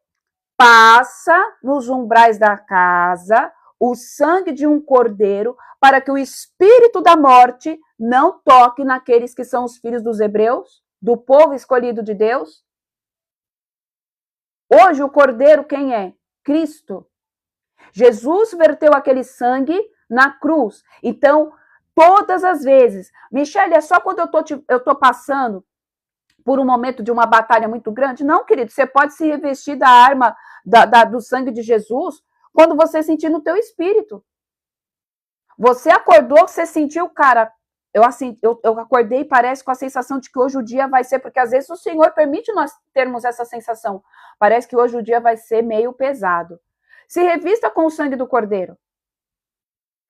Passa nos umbrais da casa o sangue de um cordeiro para que o espírito da morte não toque naqueles que são os filhos dos hebreus, do povo escolhido de Deus. Hoje o cordeiro quem é? Cristo. Jesus verteu aquele sangue na cruz. Então, todas as vezes, Michele, é só quando eu tô passando por um momento de uma batalha muito grande? Não, querido, você pode se revestir da arma do sangue de Jesus quando você sentir no teu espírito. Você acordou, você sentiu, cara, eu acordei, parece, com a sensação de que hoje o dia vai ser, porque às vezes o Senhor permite nós termos essa sensação. Parece que hoje o dia vai ser meio pesado. Se revista com o sangue do Cordeiro.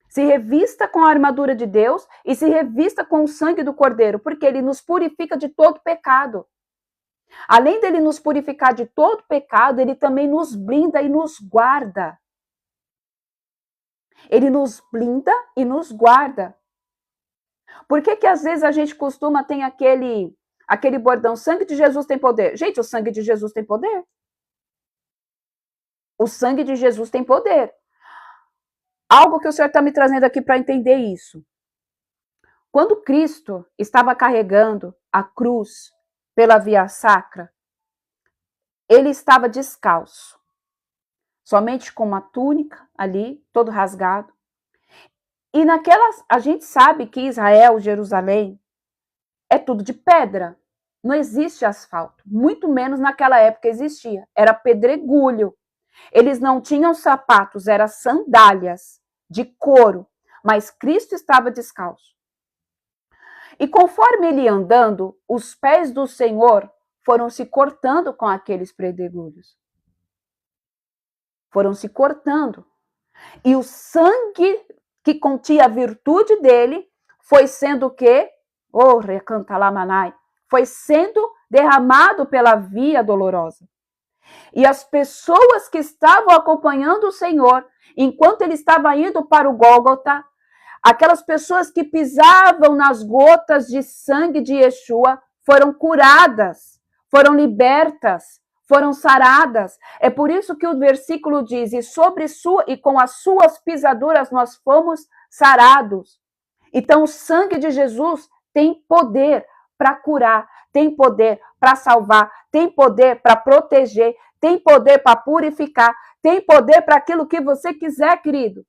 Se revista com a armadura de Deus e se revista com o sangue do Cordeiro, porque ele nos purifica de todo pecado. Além dele nos purificar de todo pecado, ele também nos blinda e nos guarda. Ele nos blinda e nos guarda. Por que às vezes a gente costuma ter aquele bordão, sangue de Jesus tem poder? Gente, o sangue de Jesus tem poder. O sangue de Jesus tem poder. Algo que o Senhor está me trazendo aqui para entender isso. Quando Cristo estava carregando a cruz pela via sacra, ele estava descalço. Somente com uma túnica ali, todo rasgado. E a gente sabe que Israel, Jerusalém, é tudo de pedra. Não existe asfalto. Muito menos naquela época existia. Era pedregulho. Eles não tinham sapatos, eram sandálias de couro. Mas Cristo estava descalço. E conforme ele ia andando, os pés do Senhor foram se cortando com aqueles pedregulhos. Foram se cortando. E o sangue que continha a virtude dele foi sendo o quê? Oh, recanta lá, manai. Foi sendo derramado pela via dolorosa. E as pessoas que estavam acompanhando o Senhor, enquanto ele estava indo para o Gólgota, aquelas pessoas que pisavam nas gotas de sangue de Yeshua foram curadas, foram libertas, foram saradas. É por isso que o versículo diz: e com as suas pisaduras nós fomos sarados. Então o sangue de Jesus tem poder para curar, tem poder para salvar, tem poder para proteger, tem poder para purificar, tem poder para aquilo que você quiser, querido.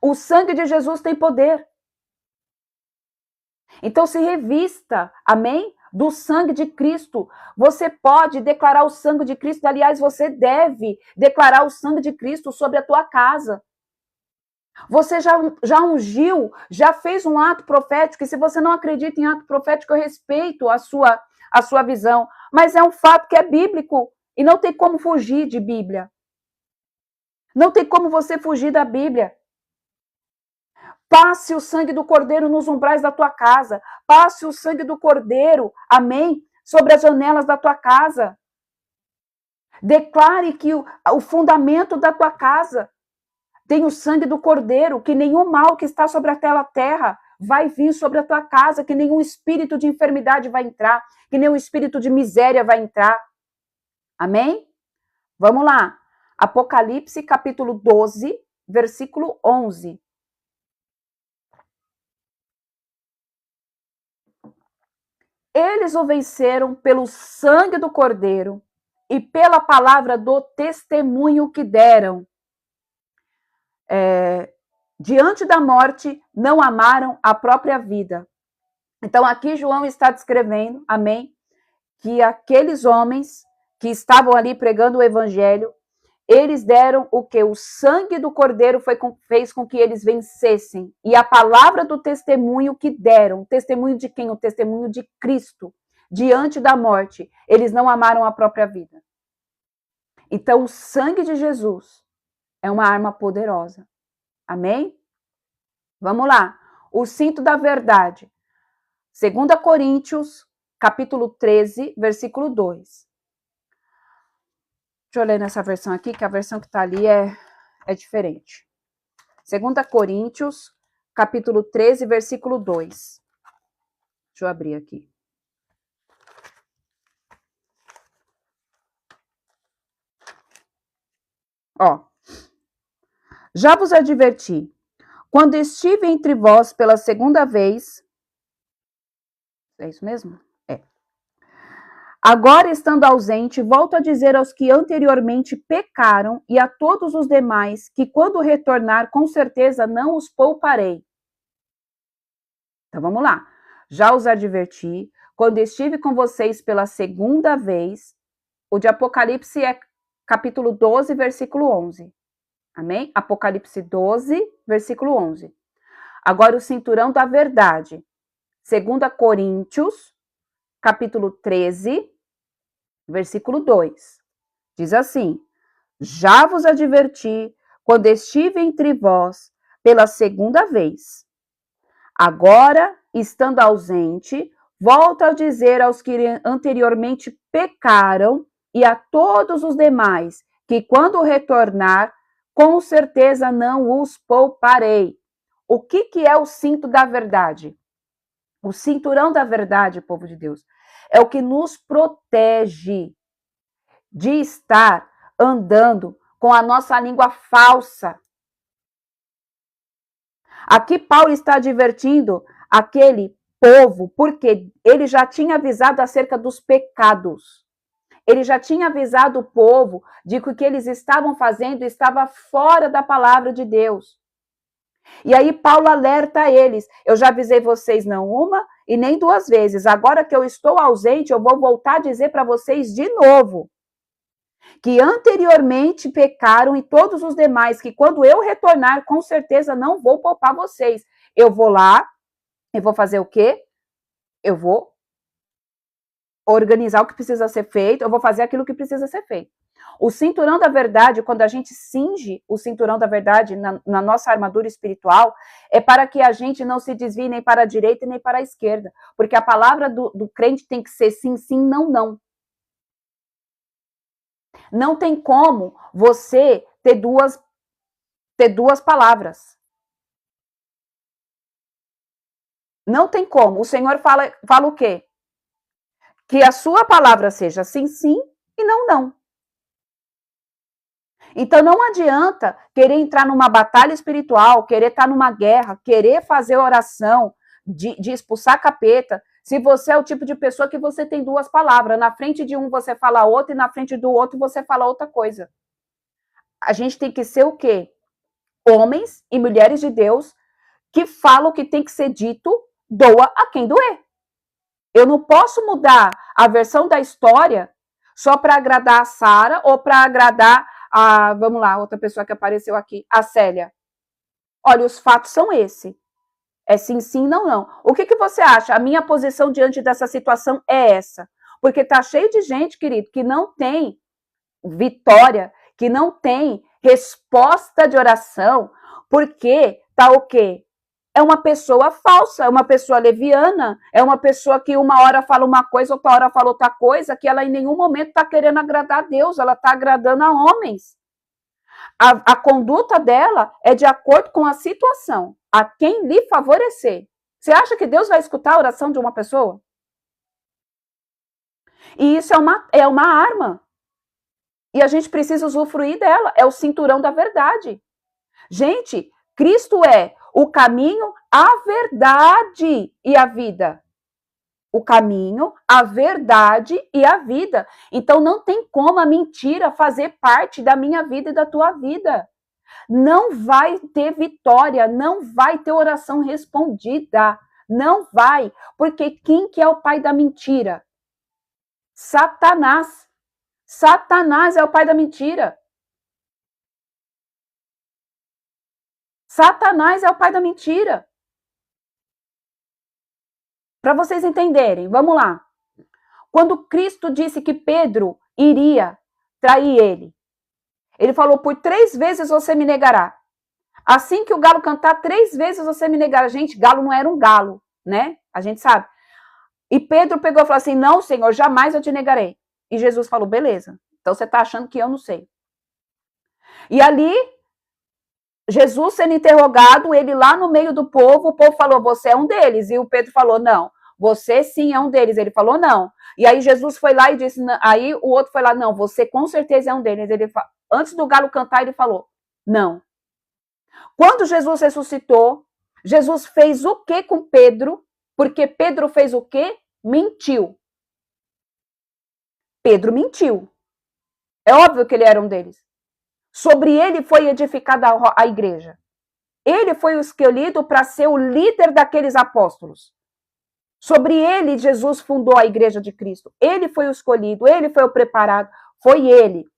O sangue de Jesus tem poder. Então se revista, amém? Do sangue de Cristo. Você pode declarar o sangue de Cristo, aliás, você deve declarar o sangue de Cristo sobre a tua casa. Você já ungiu, já fez um ato profético, e se você não acredita em ato profético, eu respeito a sua visão, mas é um fato que é bíblico, e não tem como fugir de Bíblia. Não tem como você fugir da Bíblia. Passe o sangue do Cordeiro nos umbrais da tua casa. Passe o sangue do Cordeiro, amém, sobre as janelas da tua casa. Declare que o fundamento da tua casa tem o sangue do Cordeiro, que nenhum mal que está sobre aquela terra vai vir sobre a tua casa, que nenhum espírito de enfermidade vai entrar, que nenhum espírito de miséria vai entrar. Amém? Vamos lá. Apocalipse, capítulo 12, versículo 11. Eles o venceram pelo sangue do Cordeiro e pela palavra do testemunho que deram. Diante da morte, não amaram a própria vida. Então, aqui João está descrevendo, amém, que aqueles homens que estavam ali pregando o evangelho, eles deram o quê? O sangue do Cordeiro fez com que eles vencessem. E a palavra do testemunho que deram, testemunho de quem? O testemunho de Cristo. Diante da morte, eles não amaram a própria vida. Então, o sangue de Jesus é uma arma poderosa. Amém? Vamos lá. O cinto da verdade. 2 Coríntios, capítulo 13, versículo 2. Deixa eu ler nessa versão aqui, que a versão que está ali é diferente. 2 Coríntios, capítulo 13, versículo 2. Deixa eu abrir aqui. Ó. Já vos adverti, quando estive entre vós pela segunda vez... É isso mesmo? É. Agora, estando ausente, volto a dizer aos que anteriormente pecaram e a todos os demais que, quando retornar, com certeza não os pouparei. Então, vamos lá. Já os adverti, quando estive com vocês pela segunda vez, o de Apocalipse é capítulo 12, versículo 11. Amém? Apocalipse 12, versículo 11. Agora o cinturão da verdade. 2 Coríntios, capítulo 13, versículo 2. Diz assim: já vos adverti quando estive entre vós pela segunda vez. Agora, estando ausente, volto a dizer aos que anteriormente pecaram e a todos os demais, que quando retornar, com certeza não os pouparei. O que é o cinto da verdade? O cinturão da verdade, povo de Deus, é o que nos protege de estar andando com a nossa língua falsa. Aqui Paulo está advertindo aquele povo, porque ele já tinha avisado acerca dos pecados. Ele já tinha avisado o povo de que o que eles estavam fazendo estava fora da palavra de Deus. E aí Paulo alerta eles: eu já avisei vocês não uma e nem duas vezes. Agora que eu estou ausente, eu vou voltar a dizer para vocês de novo que anteriormente pecaram e todos os demais, que quando eu retornar, com certeza não vou poupar vocês. Eu vou lá, eu vou fazer o quê? Eu vou organizar o que precisa ser feito, eu vou fazer aquilo que precisa ser feito. O cinturão da verdade, quando a gente cinge o cinturão da verdade na nossa armadura espiritual, é para que a gente não se desvie nem para a direita nem para a esquerda. Porque a palavra do crente tem que ser sim, sim, não, não. Não tem como você ter duas palavras. Não tem como. O Senhor fala o quê? Que a sua palavra seja sim, sim e não, não. Então não adianta querer entrar numa batalha espiritual, querer estar numa guerra, querer fazer oração de expulsar capeta, se você é o tipo de pessoa que você tem duas palavras. Na frente de um você fala outra e na frente do outro você fala outra coisa. A gente tem que ser o quê? Homens e mulheres de Deus que falam o que tem que ser dito, doa a quem doer. Eu não posso mudar a versão da história só para agradar a Sara ou para agradar a, vamos lá, outra pessoa que apareceu aqui, a Célia. Olha, os fatos são esse. É sim, sim, não, não. O que você acha? A minha posição diante dessa situação é essa. Porque tá cheio de gente, querido, que não tem vitória, que não tem resposta de oração, porque tá o quê? É uma pessoa falsa, é uma pessoa leviana, é uma pessoa que uma hora fala uma coisa, outra hora fala outra coisa, que ela em nenhum momento está querendo agradar a Deus, ela está agradando a homens. A conduta dela é de acordo com a situação, a quem lhe favorecer. Você acha que Deus vai escutar a oração de uma pessoa? E isso é uma arma. E a gente precisa usufruir dela, é o cinturão da verdade. Gente, Cristo é o caminho, a verdade e a vida. O caminho, a verdade e a vida. Então não tem como a mentira fazer parte da minha vida e da tua vida. Não vai ter vitória, não vai ter oração respondida. Não vai, porque quem que é o pai da mentira? Satanás. Satanás é o pai da mentira. Satanás é o pai da mentira. Para vocês entenderem, vamos lá. Quando Cristo disse que Pedro iria trair ele falou: por 3 vezes você me negará. Assim que o galo cantar, 3 vezes você me negará. Gente, galo não era um galo, né? A gente sabe. E Pedro pegou e falou assim: não, Senhor, jamais eu te negarei. E Jesus falou: beleza, então você está achando que eu não sei. E ali, Jesus sendo interrogado, ele lá no meio do povo, o povo falou: você é um deles. E o Pedro falou: não, você sim é um deles. Ele falou: não. E aí Jesus foi lá e disse, aí o outro foi lá: não, você com certeza é um deles. Ele, antes do galo cantar, ele falou: não. Quando Jesus ressuscitou, Jesus fez o que com Pedro? Porque Pedro fez o quê? Mentiu. Pedro mentiu. É óbvio que ele era um deles. Sobre ele foi edificada a igreja. Ele foi o escolhido para ser o líder daqueles apóstolos. Sobre ele, Jesus fundou a igreja de Cristo. Ele foi o escolhido, ele foi o preparado, foi ele.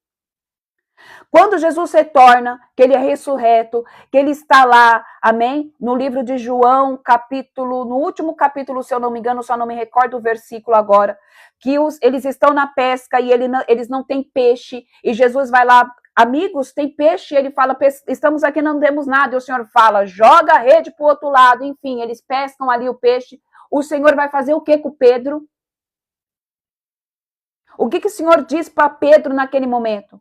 Quando Jesus retorna, que ele é ressurreto, que ele está lá, amém? No livro de João, no último capítulo, se eu não me engano, só não me recordo o versículo agora, que eles estão na pesca e eles não têm peixe, e Jesus vai lá, amigos, tem peixe, ele fala, estamos aqui, não temos nada, e o Senhor fala, joga a rede para o outro lado, enfim, eles pescam ali o peixe, o Senhor vai fazer o que com Pedro? O que o Senhor diz para Pedro naquele momento?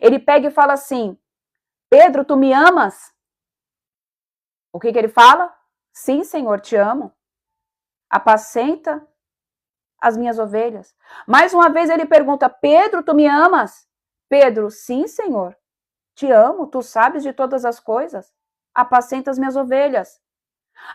Ele pega e fala assim, Pedro, tu me amas? O que ele fala? Sim, Senhor, te amo. Apacenta as minhas ovelhas. Mais uma vez ele pergunta, Pedro, tu me amas? Pedro, sim, Senhor, te amo, tu sabes de todas as coisas. Apacenta as minhas ovelhas.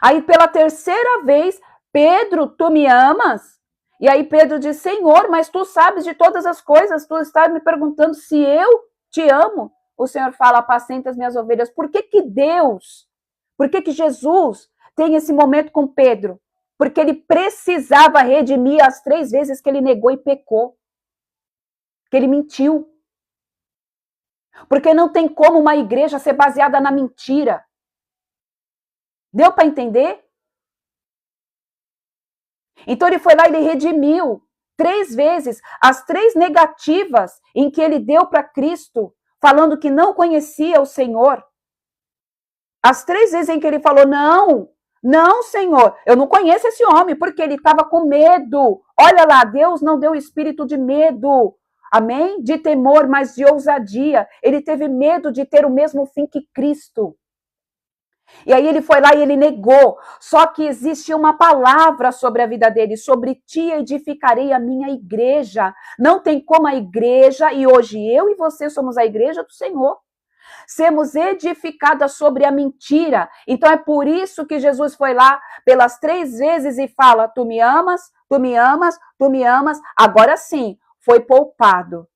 Aí pela terceira vez, Pedro, tu me amas? E aí Pedro diz, Senhor, mas tu sabes de todas as coisas, tu está me perguntando se eu te amo. O Senhor fala, apacenta as minhas ovelhas. Por que Deus, por que Jesus tem esse momento com Pedro? Porque ele precisava redimir as 3 vezes que ele negou e pecou. Que ele mentiu. Porque não tem como uma igreja ser baseada na mentira. Deu para entender? Então ele foi lá e ele redimiu 3 vezes as 3 negativas em que ele deu para Cristo, falando que não conhecia o Senhor. As 3 vezes em que ele falou, não, Senhor, eu não conheço esse homem, porque ele estava com medo. Olha lá, Deus não deu espírito de medo, amém? De temor, mas de ousadia. Ele teve medo de ter o mesmo fim que Cristo. E aí ele foi lá e ele negou. Só que existe uma palavra sobre a vida dele. Sobre ti edificarei a minha igreja. Não tem como a igreja, e hoje eu e você somos a igreja do Senhor, sermos edificadas sobre a mentira. Então é por isso que Jesus foi lá pelas 3 vezes e fala, tu me amas, tu me amas, tu me amas. Agora sim, foi poupado.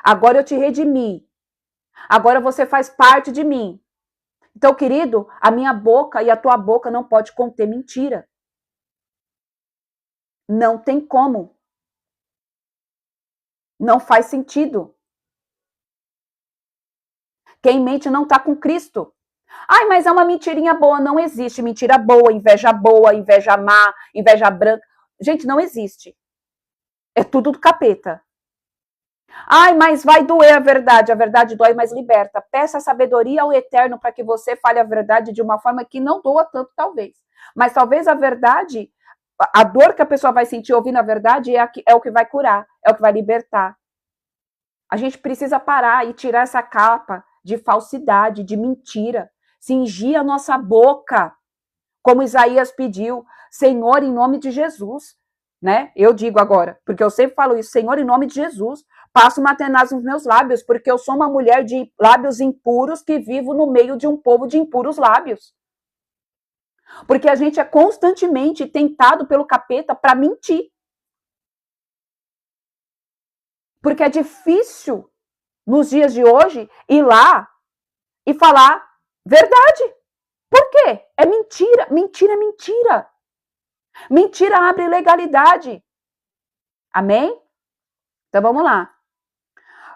Agora eu te redimi. Agora você faz parte de mim. Então, querido, a minha boca e a tua boca não pode conter mentira. Não tem como. Não faz sentido. Quem mente não está com Cristo. Ai, mas é uma mentirinha boa. Não existe mentira boa, inveja má, inveja branca. Gente, não existe. É tudo do capeta. Ai, mas vai doer a verdade dói, mas liberta. Peça sabedoria ao Eterno para que você fale a verdade de uma forma que não doa tanto, talvez. Mas talvez a verdade, a dor que a pessoa vai sentir ouvindo a verdade é o que vai curar, é o que vai libertar. A gente precisa parar e tirar essa capa de falsidade, de mentira. Cingir a nossa boca, como Isaías pediu, Senhor, em nome de Jesus. Né? Eu digo agora, porque eu sempre falo isso, Senhor, em nome de Jesus, passo uma tenaz nos meus lábios, porque eu sou uma mulher de lábios impuros que vivo no meio de um povo de impuros lábios. Porque a gente é constantemente tentado pelo capeta para mentir. Porque é difícil, nos dias de hoje, ir lá e falar verdade. Por quê? É mentira, mentira é mentira. Mentira abre legalidade. Amém? Então vamos lá.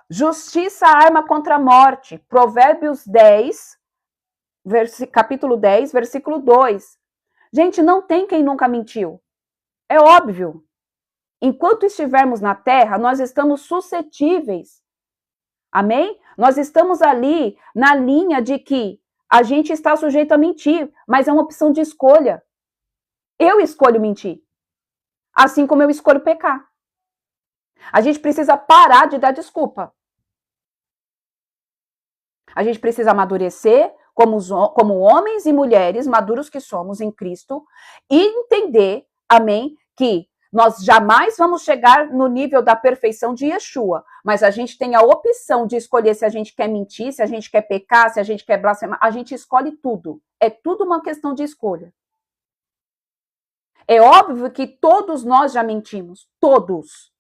Justiça arma contra a morte. Provérbios 10, capítulo 10, versículo 2. Gente, não tem quem nunca mentiu. É óbvio. Enquanto estivermos na terra, nós estamos suscetíveis. Amém? Nós estamos ali na linha de que a gente está sujeito a mentir, mas é uma opção de escolha. Eu escolho mentir, assim como eu escolho pecar. A gente precisa parar de dar desculpa. A gente precisa amadurecer como homens e mulheres maduros que somos em Cristo e entender, amém, que nós jamais vamos chegar no nível da perfeição de Yeshua, mas a gente tem a opção de escolher se a gente quer mentir, se a gente quer pecar, se a gente quer blasfemar, a gente escolhe tudo. É tudo uma questão de escolha. É óbvio que todos nós já mentimos, todos.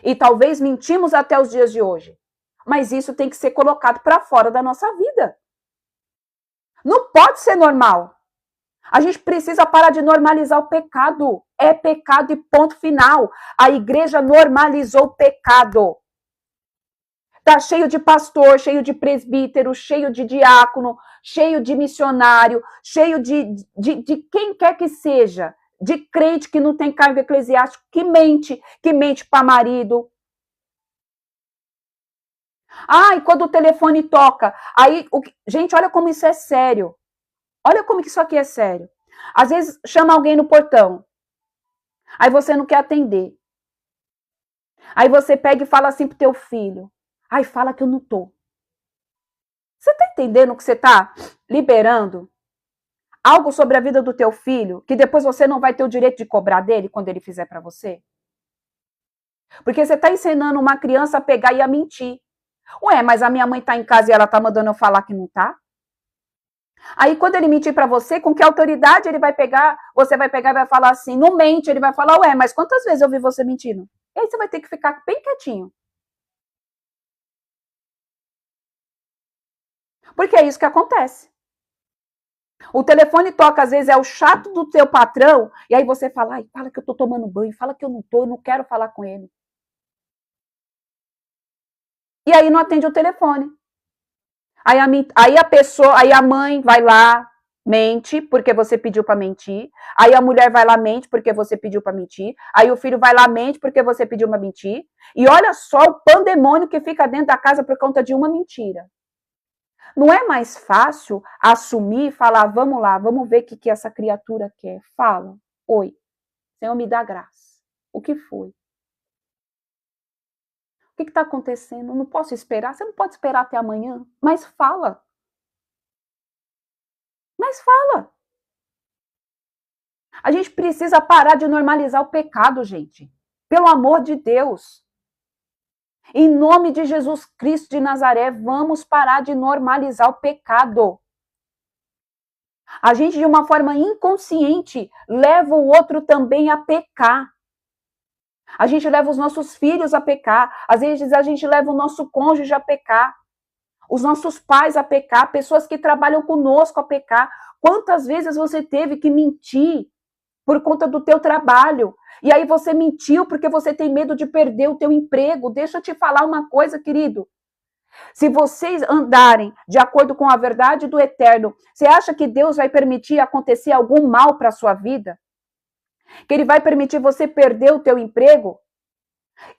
E talvez mentimos até os dias de hoje. Mas isso tem que ser colocado para fora da nossa vida. Não pode ser normal. A gente precisa parar de normalizar o pecado. É pecado e ponto final. A igreja normalizou o pecado. Tá cheio de pastor, cheio de presbítero, cheio de diácono, cheio de missionário, cheio de quem quer que seja, de crente que não tem cargo eclesiástico, que mente para marido. Ah, e quando o telefone toca, aí, gente, olha como isso é sério. Olha como que isso aqui é sério. Às vezes chama alguém no portão, aí você não quer atender. Aí você pega e fala assim pro teu filho, ai, fala que eu não tô. Você tá entendendo que você tá liberando algo sobre a vida do teu filho, que depois você não vai ter o direito de cobrar dele quando ele fizer para você? Porque você tá ensinando uma criança a pegar e a mentir. Ué, mas a minha mãe tá em casa e ela tá mandando eu falar que não tá? Aí quando ele mentir para você, com que autoridade ele vai pegar? Você vai pegar e vai falar assim, não mente, ele vai falar, ué, mas quantas vezes eu vi você mentindo? E aí você vai ter que ficar bem quietinho. Porque é isso que acontece. O telefone toca, às vezes é o chato do teu patrão, e aí você fala, ai, fala que eu tô tomando banho, fala que eu não quero falar com ele. E aí não atende o telefone. Aí a pessoa, aí a mãe vai lá, mente, porque você pediu para mentir. Aí a mulher vai lá, mente, porque você pediu para mentir. Aí o filho vai lá, mente, porque você pediu para mentir. E olha só o pandemônio que fica dentro da casa por conta de uma mentira. Não é mais fácil assumir e falar, vamos lá, vamos ver o que essa criatura quer. Fala, oi, Senhor, me dá graça. O que foi? O que está acontecendo? Eu não posso esperar. Você não pode esperar até amanhã, mas fala. Mas fala. A gente precisa parar de normalizar o pecado, gente. Pelo amor de Deus. Em nome de Jesus Cristo de Nazaré, vamos parar de normalizar o pecado. A gente, de uma forma inconsciente, leva o outro também a pecar. A gente leva os nossos filhos a pecar. Às vezes a gente leva o nosso cônjuge a pecar. Os nossos pais a pecar. Pessoas que trabalham conosco a pecar. Quantas vezes você teve que mentir por conta do teu trabalho? E aí você mentiu porque você tem medo de perder o teu emprego. Deixa eu te falar uma coisa, querido. Se vocês andarem de acordo com a verdade do eterno, você acha que Deus vai permitir acontecer algum mal para a sua vida? Que ele vai permitir você perder o teu emprego?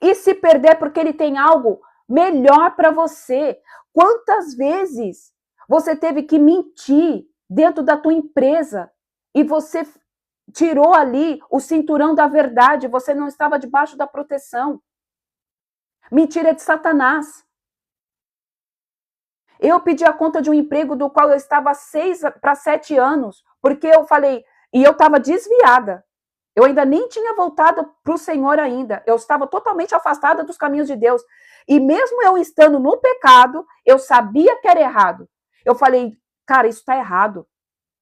E se perder porque ele tem algo melhor para você? Quantas vezes você teve que mentir dentro da tua empresa e você tirou ali o cinturão da verdade, você não estava debaixo da proteção? Mentira é de Satanás. Eu pedi a conta de um emprego do qual eu estava 6 para 7 anos, porque eu falei, e eu estava desviada. Eu ainda nem tinha voltado para o Senhor ainda. Eu estava totalmente afastada dos caminhos de Deus. E mesmo eu estando no pecado, eu sabia que era errado. Eu falei, cara, isso está errado.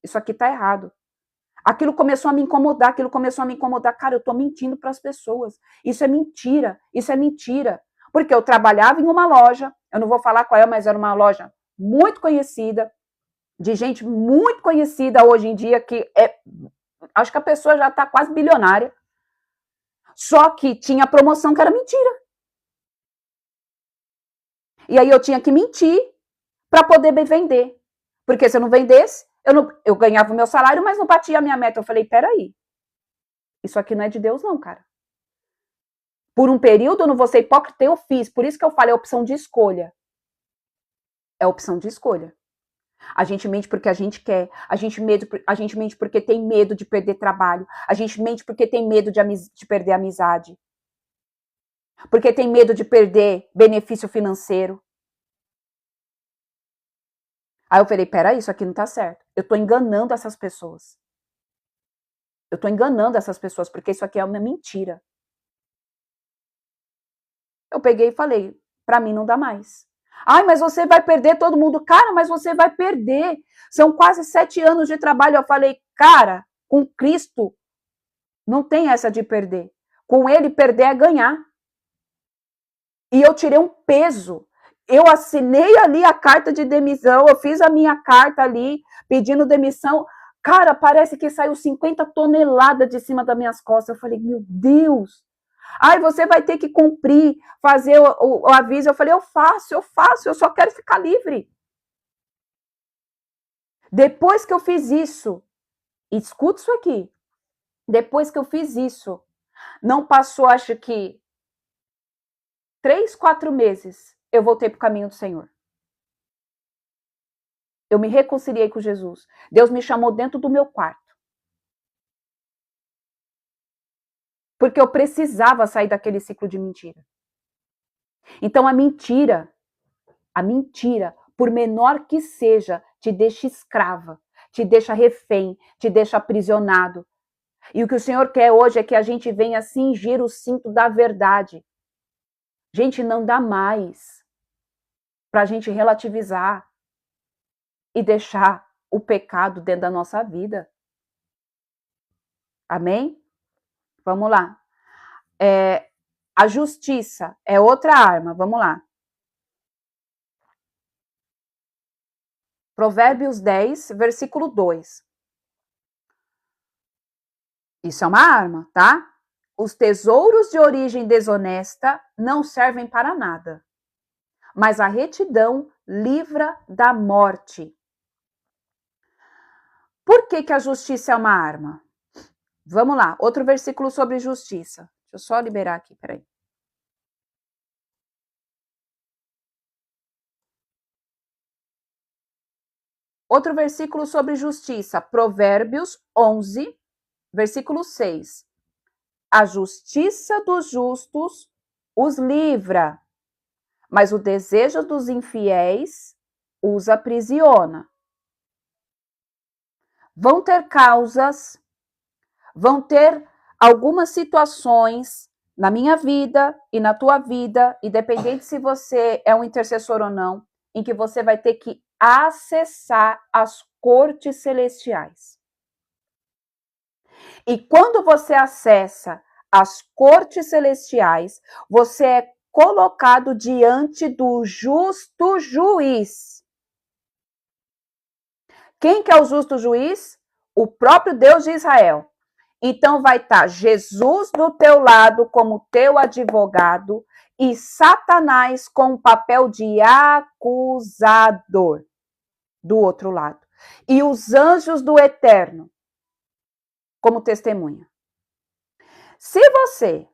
Isso aqui está errado. Aquilo começou a me incomodar, Cara, eu estou mentindo para as pessoas. Isso é mentira, isso é mentira. Porque eu trabalhava em uma loja, eu não vou falar qual é, mas era uma loja muito conhecida, de gente muito conhecida hoje em dia, que acho que a pessoa já está quase bilionária. Só que tinha promoção que era mentira. E aí eu tinha que mentir para poder me vender. Porque se eu não vendesse, eu ganhava o meu salário, mas não batia a minha meta. Eu falei, peraí, isso aqui não é de Deus não, cara. Por um período eu não vou ser hipócrita, eu fiz. Por isso que eu falei, é opção de escolha. É opção de escolha. A gente mente porque a gente quer, a gente mente porque tem medo de perder trabalho, a gente mente porque tem medo de perder amizade, porque tem medo de perder benefício financeiro. Aí eu falei, peraí, isso aqui não tá certo. Eu tô enganando essas pessoas. Eu tô enganando essas pessoas, porque isso aqui é uma mentira. Eu peguei e falei, pra mim não dá mais. Ai, mas você vai perder todo mundo. Cara, mas você vai perder. São quase 7 anos de trabalho. Eu falei, cara, com Cristo não tem essa de perder. Com ele, perder é ganhar. E eu tirei um peso. Eu assinei ali a carta de demissão, eu fiz a minha carta ali, pedindo demissão. Cara, parece que saiu 50 toneladas de cima das minhas costas. Eu falei, meu Deus, Ai, você vai ter que cumprir, fazer o aviso. Eu falei, eu faço, eu só quero ficar livre. Depois que eu fiz isso, escuta isso aqui, depois que eu fiz isso, não passou, acho que 3, 4 meses, eu voltei para o caminho do Senhor. Eu me reconciliei com Jesus. Deus me chamou dentro do meu quarto. Porque eu precisava sair daquele ciclo de mentira. Então a mentira, por menor que seja, te deixa escrava, te deixa refém, te deixa aprisionado. E o que o Senhor quer hoje é que a gente venha cingir o cinto da verdade. Gente, não dá mais para a gente relativizar e deixar o pecado dentro da nossa vida. Amém? Vamos lá. A justiça é outra arma. Vamos lá. Provérbios 10, versículo 2. Isso é uma arma, tá? Os tesouros de origem desonesta não servem para nada, mas a retidão livra da morte. Por que a justiça é uma arma? Vamos lá, outro versículo sobre justiça. Deixa eu só liberar aqui, peraí. Outro versículo sobre justiça, Provérbios 11, versículo 6. A justiça dos justos os livra, mas o desejo dos infiéis os aprisiona. Vão ter causas, vão ter algumas situações na minha vida e na tua vida, independente se você é um intercessor ou não, em que você vai ter que acessar as cortes celestiais. E quando você acessa as cortes celestiais, você é colocado diante do justo juiz. Quem que é o justo juiz? O próprio Deus de Israel. Então vai estar Jesus do teu lado como teu advogado e Satanás com o papel de acusador do outro lado. E os anjos do eterno como testemunha. Se você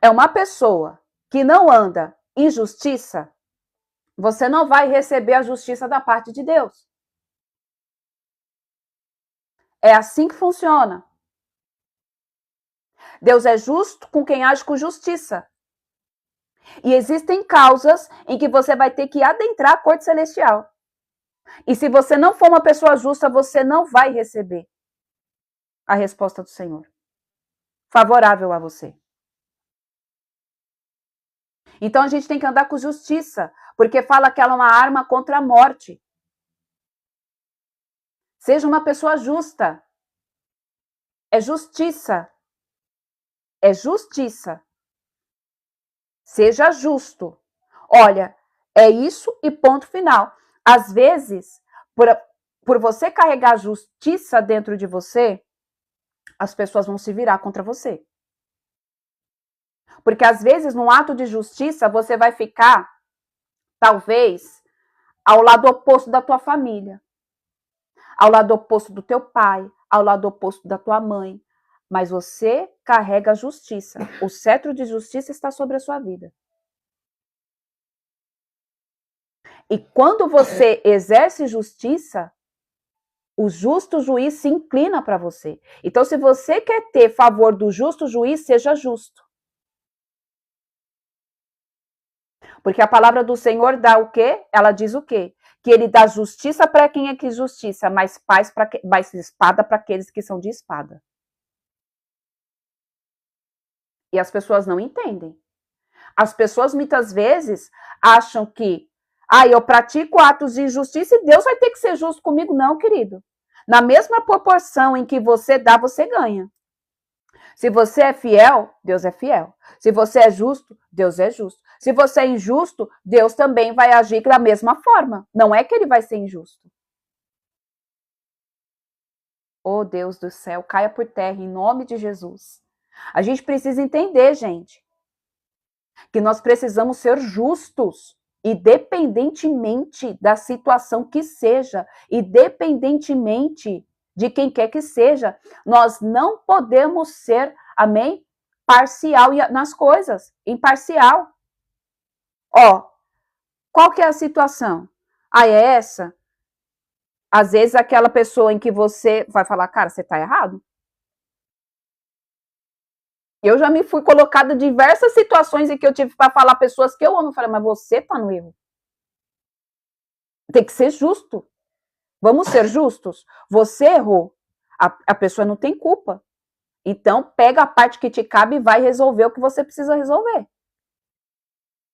é uma pessoa que não anda em justiça, você não vai receber a justiça da parte de Deus. É assim que funciona. Deus é justo com quem age com justiça. E existem causas em que você vai ter que adentrar a corte celestial. E se você não for uma pessoa justa, você não vai receber a resposta do Senhor favorável a você. Então a gente tem que andar com justiça, porque fala que ela é uma arma contra a morte. Seja uma pessoa justa. É justiça. É justiça. Seja justo. Olha, é isso e ponto final. Às vezes, por você carregar a justiça dentro de você, as pessoas vão se virar contra você. Porque às vezes, no ato de justiça, você vai ficar, talvez, ao lado oposto da tua família, ao lado oposto do teu pai, ao lado oposto da tua mãe. Mas você carrega a justiça. O cetro de justiça está sobre a sua vida. E quando você exerce justiça, o justo juiz se inclina para você. Então, se você quer ter favor do justo juiz, seja justo. Porque a palavra do Senhor dá o quê? Ela diz o quê? Que ele dá justiça para quem é que justiça, mas mais espada para aqueles que são de espada. E as pessoas não entendem. As pessoas muitas vezes acham que eu pratico atos de injustiça e Deus vai ter que ser justo comigo. Não, querido. Na mesma proporção em que você dá, você ganha. Se você é fiel, Deus é fiel. Se você é justo, Deus é justo. Se você é injusto, Deus também vai agir da mesma forma. Não é que ele vai ser injusto. Oh, Deus do céu, caia por terra em nome de Jesus. A gente precisa entender, gente. que nós precisamos ser justos, independentemente da situação que seja, independentemente de quem quer que seja, nós não podemos ser, amém, parcial nas coisas, imparcial. Ó, qual que é a situação? Ah, é essa? Às vezes aquela pessoa em que você vai falar, cara, você tá errado. Eu já me fui colocada em diversas situações em que eu tive para falar pessoas que eu amo. Eu falei, mas você tá no erro. Tem que ser justo. Vamos ser justos? Você errou. A pessoa não tem culpa. Então, pega a parte que te cabe e vai resolver o que você precisa resolver.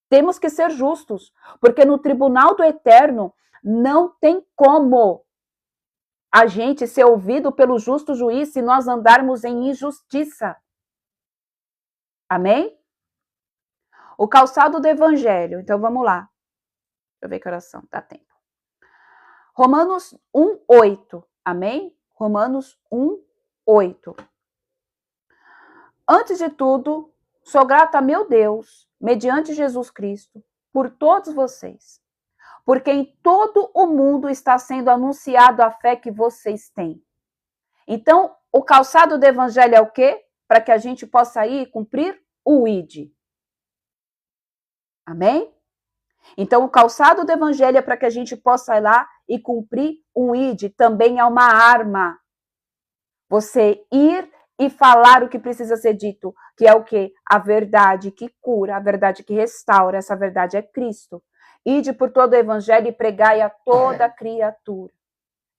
Temos que ser justos, porque no tribunal do eterno não tem como a gente ser ouvido pelo justo juiz se nós andarmos em injustiça. Amém? O calçado do evangelho. Então, vamos lá. Deixa eu ver que oração, dá tempo. Romanos 1:8. Amém? Romanos 1:8. Antes de tudo, sou grata a meu Deus, mediante Jesus Cristo, por todos vocês, porque em todo o mundo está sendo anunciado a fé que vocês têm. Então, o calçado do evangelho é o quê? Para que a gente possa ir cumprir o ID. Amém? Então, o calçado do evangelho é para que a gente possa ir lá e cumprir o ID. Também é uma arma. Você ir e falar o que precisa ser dito, que é o quê? A verdade que cura, a verdade que restaura, essa verdade é Cristo. Ide por todo o evangelho e pregai a toda criatura,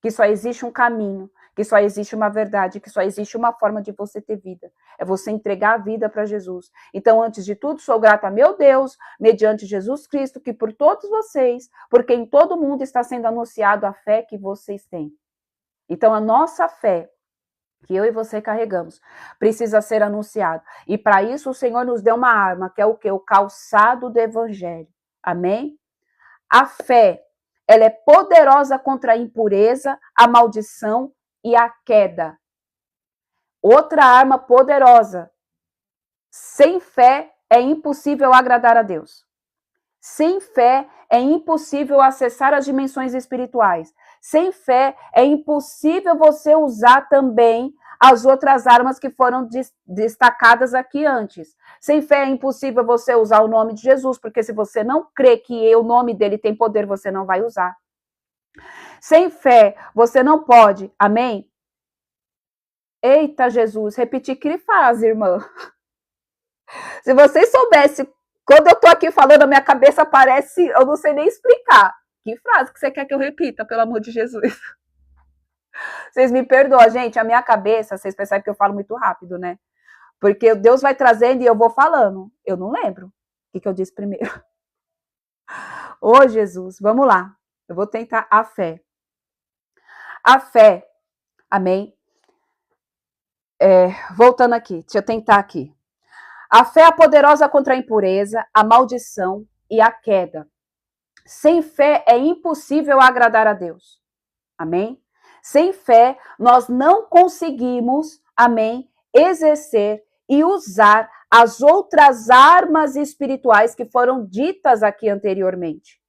que só existe um caminho, que só existe uma verdade, que só existe uma forma de você ter vida. É você entregar a vida para Jesus. Então, antes de tudo, sou grata a meu Deus, mediante Jesus Cristo, que por todos vocês, porque em todo mundo está sendo anunciado a fé que vocês têm. Então, a nossa fé, que eu e você carregamos, precisa ser anunciado. E para isso o Senhor nos deu uma arma, que é o quê? O calçado do evangelho. Amém? A fé, ela é poderosa contra a impureza, a maldição e a queda. Outra arma poderosa. Sem fé é impossível agradar a Deus. Sem fé é impossível acessar as dimensões espirituais. Sem fé é impossível você usar também as outras armas que foram destacadas aqui antes. Sem fé é impossível você usar o nome de Jesus, porque se você não crê que o nome dele tem poder, você não vai usar. Sem fé, você não pode, amém? Eita, Jesus, repetir que frase, irmã. Se vocês soubessem, quando eu tô aqui falando, a minha cabeça parece, eu não sei nem explicar. Que frase que você quer que eu repita, pelo amor de Jesus? Vocês me perdoam, gente, a minha cabeça, vocês percebem que eu falo muito rápido, né? Porque Deus vai trazendo e eu vou falando. Eu não lembro o que eu disse primeiro. Ô, Jesus, vamos lá. Eu vou tentar a fé. A fé, amém? Voltando aqui, deixa eu tentar aqui. A fé é poderosa contra a impureza, a maldição e a queda. Sem fé é impossível agradar a Deus. Amém? Sem fé, nós não conseguimos, amém, exercer e usar as outras armas espirituais que foram ditas aqui anteriormente.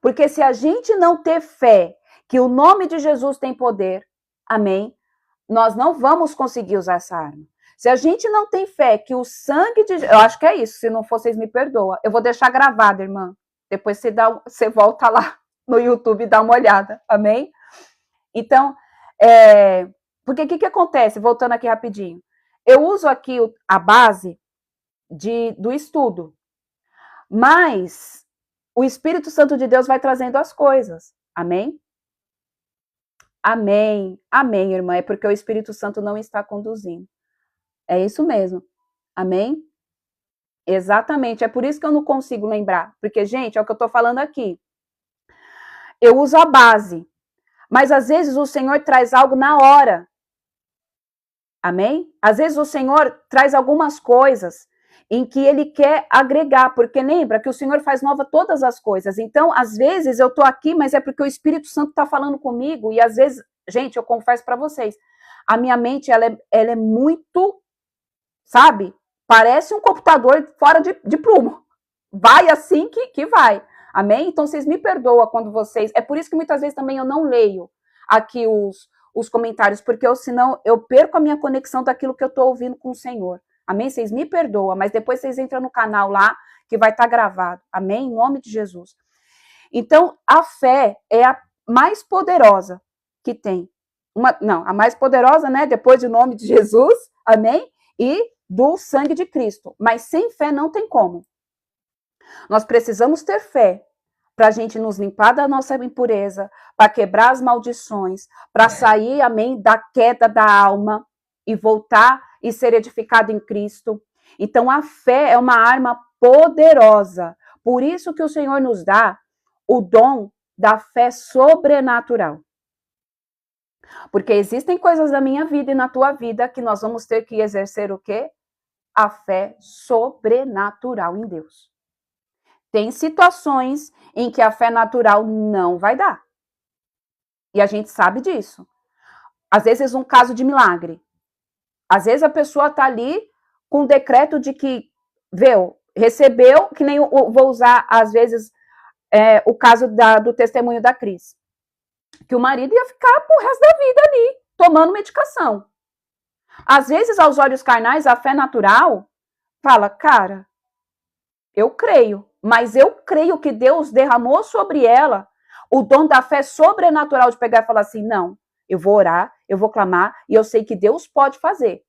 Porque se a gente não ter fé que o nome de Jesus tem poder, amém, nós não vamos conseguir usar essa arma. Se a gente não tem fé que o sangue de... Eu acho que é isso, se não for, vocês me perdoam. Eu vou deixar gravado, irmã. Depois você volta lá no YouTube e dá uma olhada, amém? Então, porque o que acontece? Voltando aqui rapidinho. Eu uso aqui a base do estudo, mas o Espírito Santo de Deus vai trazendo as coisas, amém? Amém, amém, irmã, é porque o Espírito Santo não está conduzindo. É isso mesmo, amém? Exatamente, é por isso que eu não consigo lembrar, porque, gente, é o que eu estou falando aqui. Eu uso a base, mas às vezes o Senhor traz algo na hora. Amém? Às vezes o Senhor traz algumas coisas em que Ele quer agregar, porque lembra que o Senhor faz nova todas as coisas. Então, às vezes eu estou aqui, mas é porque o Espírito Santo está falando comigo, e às vezes, gente, eu confesso para vocês, a minha mente, ela é muito, sabe? Parece um computador fora de prumo. Vai assim que vai. Amém? Então, vocês me perdoam quando vocês... É por isso que muitas vezes também eu não leio aqui os comentários, porque senão eu perco a minha conexão daquilo que eu estou ouvindo com o Senhor. Amém? Vocês me perdoam, mas depois vocês entram no canal lá, que vai estar gravado. Amém? Em nome de Jesus. Então, a fé é a mais poderosa que tem. A mais poderosa, né? Depois do nome de Jesus. Amém? E do sangue de Cristo. Mas sem fé não tem como. Nós precisamos ter fé para a gente nos limpar da nossa impureza, para quebrar as maldições, para sair, amém, da queda da alma e voltar e ser edificado em Cristo. Então, a fé é uma arma poderosa. Por isso que o Senhor nos dá o dom da fé sobrenatural. Porque existem coisas na minha vida e na tua vida que nós vamos ter que exercer o quê? A fé sobrenatural em Deus. Tem situações em que a fé natural não vai dar. E a gente sabe disso. Às vezes um caso de milagre. Às vezes a pessoa está ali com um decreto de que, recebeu, que nem eu vou usar às vezes o caso do testemunho da Cris. Que o marido ia ficar pro resto da vida ali, tomando medicação. Às vezes, aos olhos carnais, a fé natural fala, cara, eu creio, mas eu creio que Deus derramou sobre ela o dom da fé sobrenatural de pegar e falar assim, não, eu vou orar, eu vou clamar, e eu sei que Deus pode fazer.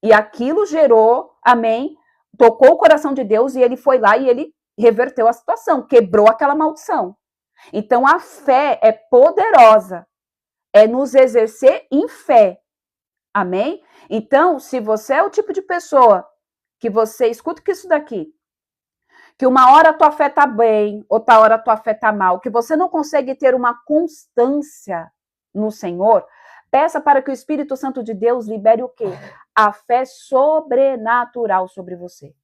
E aquilo gerou, amém, tocou o coração de Deus e ele foi lá e ele reverteu a situação, quebrou aquela maldição. Então, a fé é poderosa, é nos exercer em fé, amém? Então, se você é o tipo de pessoa que você, escuta que isso daqui, que uma hora a tua fé tá bem, outra hora a tua fé tá mal, que você não consegue ter uma constância no Senhor, peça para que o Espírito Santo de Deus libere o quê? A fé sobrenatural sobre você.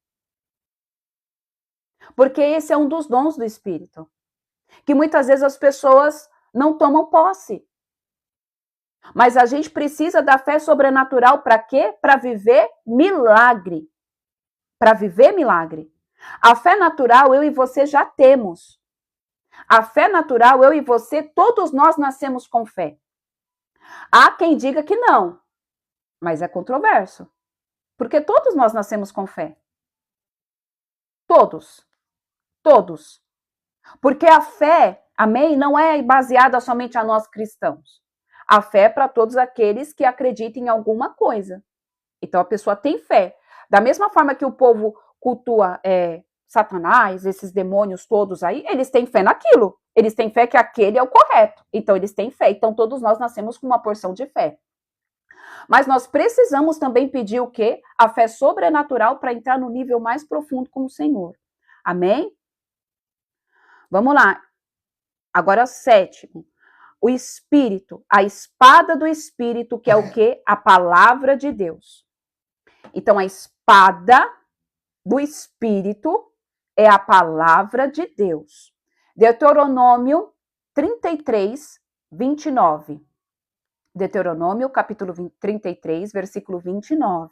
Porque esse é um dos dons do Espírito, que muitas vezes as pessoas não tomam posse. Mas a gente precisa da fé sobrenatural para quê? Para viver milagre. Para viver milagre. A fé natural eu e você já temos. A fé natural eu e você, todos nós nascemos com fé. Há quem diga que não, mas é controverso. Porque todos nós nascemos com fé. Todos. Todos. Porque a fé, amém, não é baseada somente a nós cristãos. A fé é para todos aqueles que acreditam em alguma coisa. Então a pessoa tem fé. Da mesma forma que o povo cultua Satanás, esses demônios todos aí, eles têm fé naquilo. Eles têm fé que aquele é o correto. Então eles têm fé. Então todos nós nascemos com uma porção de fé. Mas nós precisamos também pedir o quê? A fé sobrenatural para entrar no nível mais profundo com o Senhor. Amém? Vamos lá. Agora, 7º. O Espírito, a espada do Espírito, que é o quê? A palavra de Deus. Então, a espada do Espírito é a palavra de Deus. Deuteronômio 33, 29. Deuteronômio, capítulo 33, versículo 29.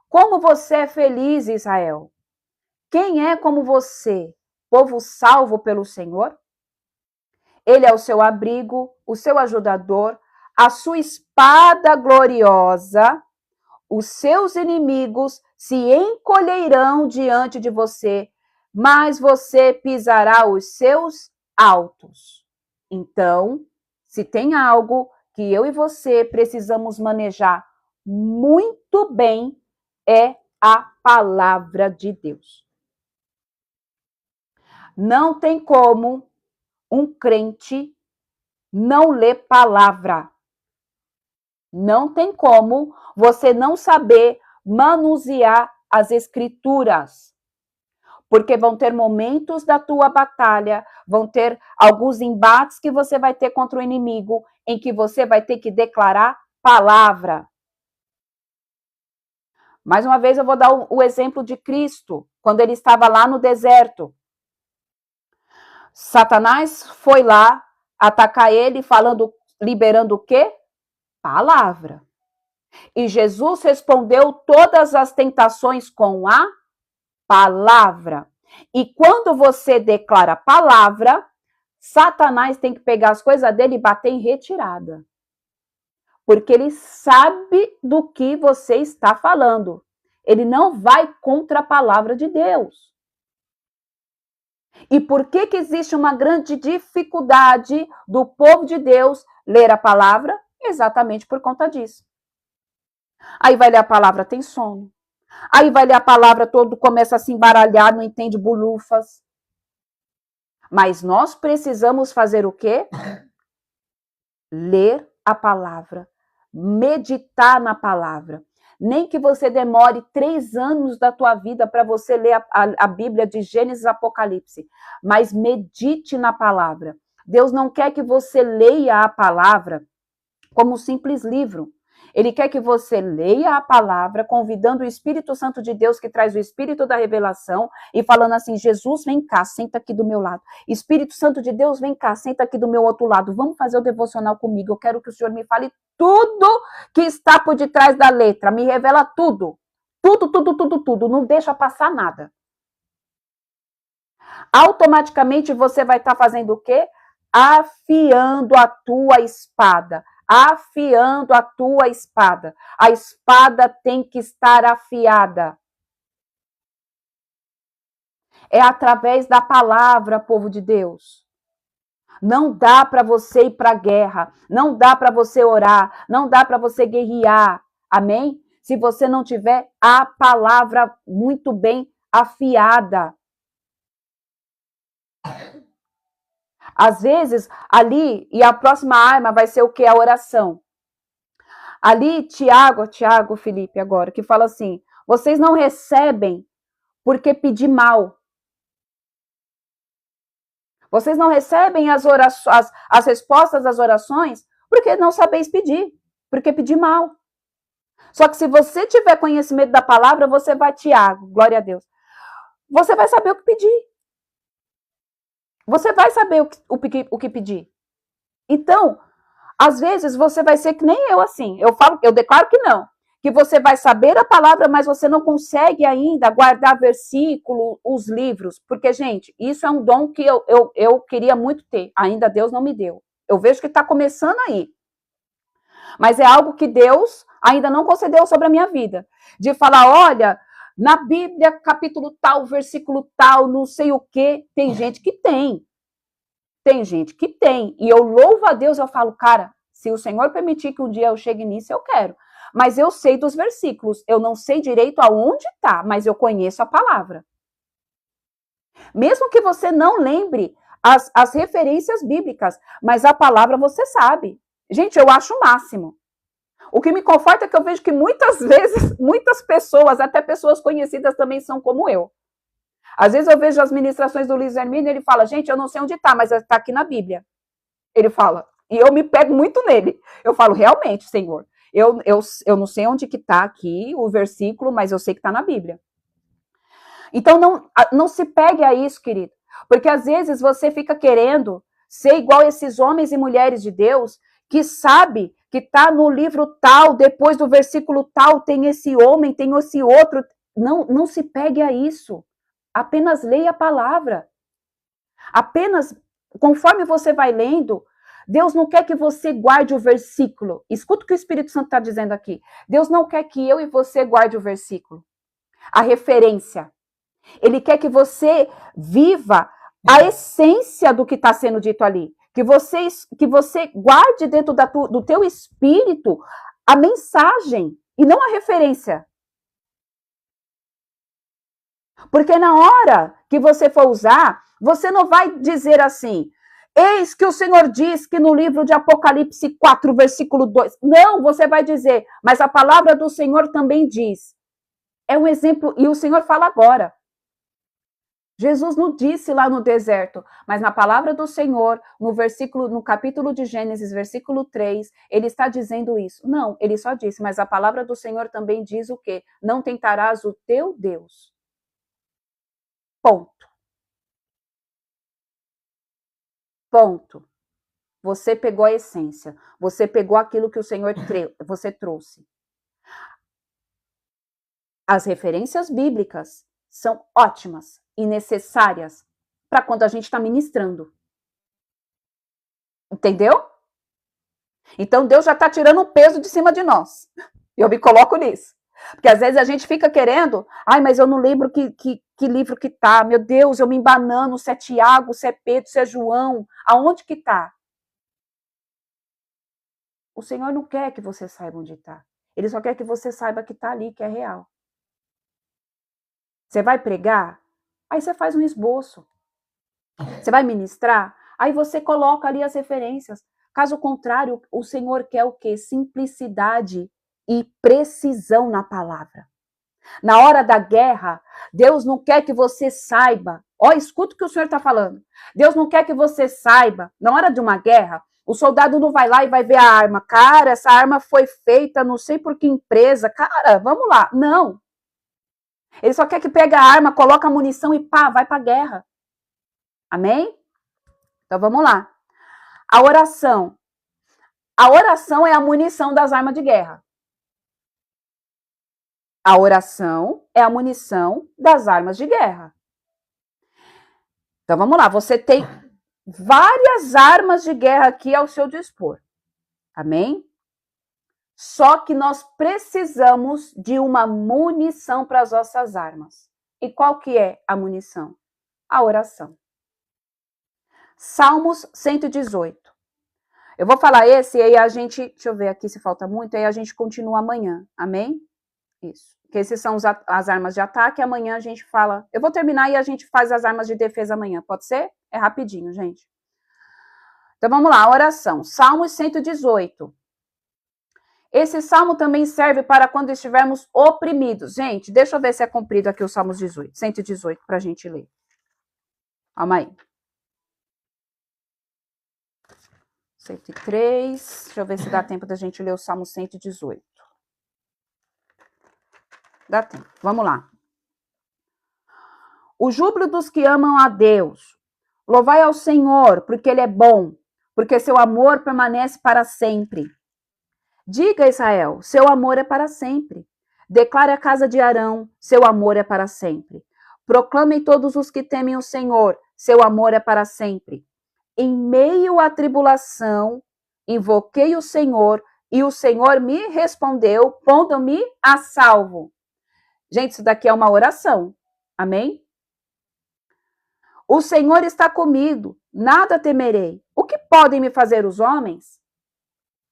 Como você é feliz, Israel! Quem é como você, povo salvo pelo Senhor? Ele é o seu abrigo, o seu ajudador, a sua espada gloriosa. Os seus inimigos se encolherão diante de você, mas você pisará os seus altos. Então, se tem algo que eu e você precisamos manejar muito bem, é a palavra de Deus. Não tem como um crente não ler palavra. Não tem como você não saber manusear as escrituras. Porque vão ter momentos da tua batalha, vão ter alguns embates que você vai ter contra o inimigo, em que você vai ter que declarar palavra. Mais uma vez eu vou dar o exemplo de Cristo, quando ele estava lá no deserto. Satanás foi lá atacar ele, liberando o quê? Palavra. E Jesus respondeu todas as tentações com a palavra. E quando você declara a palavra, Satanás tem que pegar as coisas dele e bater em retirada. Porque ele sabe do que você está falando. Ele não vai contra a palavra de Deus. E por que existe uma grande dificuldade do povo de Deus ler a palavra? Exatamente por conta disso. Aí vai ler a palavra, tem sono. Aí vai ler a palavra, todo começa a se embaralhar, não entende bulufas. Mas nós precisamos fazer o quê? Ler a palavra, meditar na palavra. Nem que você demore 3 anos da tua vida para você ler a Bíblia de Gênesis e Apocalipse, mas medite na palavra. Deus não quer que você leia a palavra como um simples livro. Ele quer que você leia a palavra, convidando o Espírito Santo de Deus, que traz o Espírito da revelação, e falando assim, Jesus, vem cá, senta aqui do meu lado. Espírito Santo de Deus, vem cá, senta aqui do meu outro lado. Vamos fazer o devocional comigo. Eu quero que o Senhor me fale tudo que está por detrás da letra. Me revela tudo. Tudo, tudo, tudo, tudo. Não deixa passar nada. Automaticamente você vai estar fazendo o quê? Afiando a tua espada. Afiando a tua espada. A espada tem que estar afiada. É através da palavra, povo de Deus. Não dá para você ir para a guerra. Não dá para você orar. Não dá para você guerrear. Amém? Se você não tiver a palavra muito bem afiada. Às vezes, ali, e a próxima arma vai ser o que? A oração. Ali, Tiago, Felipe, agora, que fala assim, vocês não recebem porque pedir mal. Vocês não recebem as respostas às orações porque não sabeis pedir, porque pedir mal. Só que se você tiver conhecimento da palavra, você vai, Tiago, glória a Deus, você vai saber o que pedir. Você vai saber o que pedir. Então, às vezes você vai ser que nem eu assim. Eu declaro que não. Que você vai saber a palavra, mas você não consegue ainda guardar versículo, os livros. Porque, gente, isso é um dom que eu queria muito ter. Ainda Deus não me deu. Eu vejo que está começando aí. Mas é algo que Deus ainda não concedeu sobre a minha vida. De falar, olha, na Bíblia, capítulo tal, versículo tal, não sei o quê. Tem gente que tem. Tem gente que tem. E eu louvo a Deus, eu falo, cara, se o Senhor permitir que um dia eu chegue nisso, eu quero. Mas eu sei dos versículos. Eu não sei direito aonde está, mas eu conheço a palavra. Mesmo que você não lembre as referências bíblicas, mas a palavra você sabe. Gente, eu acho o máximo. O que me conforta é que eu vejo que muitas vezes, muitas pessoas, até pessoas conhecidas também são como eu. Às vezes eu vejo as ministrações do Luiz Hermínio e ele fala, gente, eu não sei onde está, mas está aqui na Bíblia. Ele fala, e eu me pego muito nele. Eu falo, realmente, Senhor, eu não sei onde que está aqui o versículo, mas eu sei que está na Bíblia. Então não se pegue a isso, querido, porque às vezes você fica querendo ser igual esses homens e mulheres de Deus que sabe que está no livro tal, depois do versículo tal, tem esse homem, tem esse outro. Não se pegue a isso. Apenas leia a palavra. Apenas, conforme você vai lendo, Deus não quer que você guarde o versículo. Escuta o que o Espírito Santo está dizendo aqui. Deus não quer que eu e você guarde o versículo. A referência. Ele quer que você viva a essência do que está sendo dito ali. Que você guarde dentro do teu espírito a mensagem e não a referência. Porque na hora que você for usar, você não vai dizer assim, eis que o Senhor diz que no livro de Apocalipse 4, versículo 2. Não, você vai dizer, mas a palavra do Senhor também diz. É um exemplo, e o Senhor fala agora. Jesus não disse lá no deserto, mas na palavra do Senhor, no capítulo de Gênesis, versículo 3, ele está dizendo isso. Não, ele só disse, mas a palavra do Senhor também diz o quê? Não tentarás o teu Deus. Ponto. Ponto. Você pegou a essência. Você pegou aquilo que o Senhor você trouxe. As referências bíblicas são ótimas e necessárias para quando a gente está ministrando. Entendeu? Então Deus já está tirando um peso de cima de nós. Eu me coloco nisso. Porque às vezes a gente fica querendo, mas eu não lembro que livro que tá. Meu Deus, eu me embanando, se é Tiago, se é Pedro, se é João, aonde que tá? O Senhor não quer que você saiba onde tá. Ele só quer que você saiba que tá ali, que é real. Você vai pregar? Aí você faz um esboço. Você vai ministrar? Aí você coloca ali as referências. Caso contrário, o Senhor quer o quê? Simplicidade e precisão na palavra. Na hora da guerra, Deus não quer que você saiba. Escuta o que o Senhor está falando. Deus não quer que você saiba. Na hora de uma guerra, o soldado não vai lá e vai ver a arma. Cara, essa arma foi feita não sei por que empresa. Cara, vamos lá. Não. Ele só quer que pegue a arma, coloca a munição e pá, vai para a guerra. Amém? Então vamos lá. A oração. A oração é a munição das armas de guerra. A oração é a munição das armas de guerra. Então vamos lá, você tem várias armas de guerra aqui ao seu dispor. Amém? Só que nós precisamos de uma munição para as nossas armas. E qual que é a munição? A oração. Salmos 118. Eu vou falar esse e aí a gente, deixa eu ver aqui se falta muito, aí a gente continua amanhã. Amém? Isso. Que esses são as armas de ataque, amanhã a gente fala... Eu vou terminar e a gente faz as armas de defesa amanhã, pode ser? É rapidinho, gente. Então vamos lá, oração. Salmo 118. Esse salmo também serve para quando estivermos oprimidos. Gente, deixa eu ver se é cumprido aqui o Salmo 118, para a gente ler. Calma aí. 103, deixa eu ver se dá tempo da gente ler o Salmo 118. Dá tempo, vamos lá. O júbilo dos que amam a Deus. Louvai ao Senhor, porque Ele é bom, porque seu amor permanece para sempre. Diga, Israel, seu amor é para sempre. Declare a casa de Arão, seu amor é para sempre. Proclamem todos os que temem o Senhor, seu amor é para sempre. Em meio à tribulação, invoquei o Senhor, e o Senhor me respondeu, pondo-me a salvo. Gente, isso daqui é uma oração. Amém? O Senhor está comigo, nada temerei. O que podem me fazer os homens?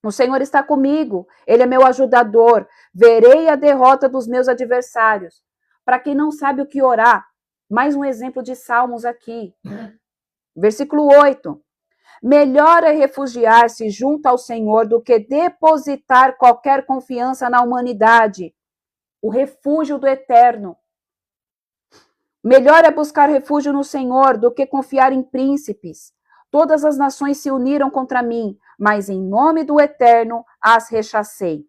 O Senhor está comigo, Ele é meu ajudador. Verei a derrota dos meus adversários. Para quem não sabe o que orar, mais um exemplo de Salmos aqui. Versículo 8. Melhor é refugiar-se junto ao Senhor do que depositar qualquer confiança na humanidade. O refúgio do eterno. Melhor é buscar refúgio no Senhor do que confiar em príncipes. Todas as nações se uniram contra mim, mas em nome do eterno as rechacei.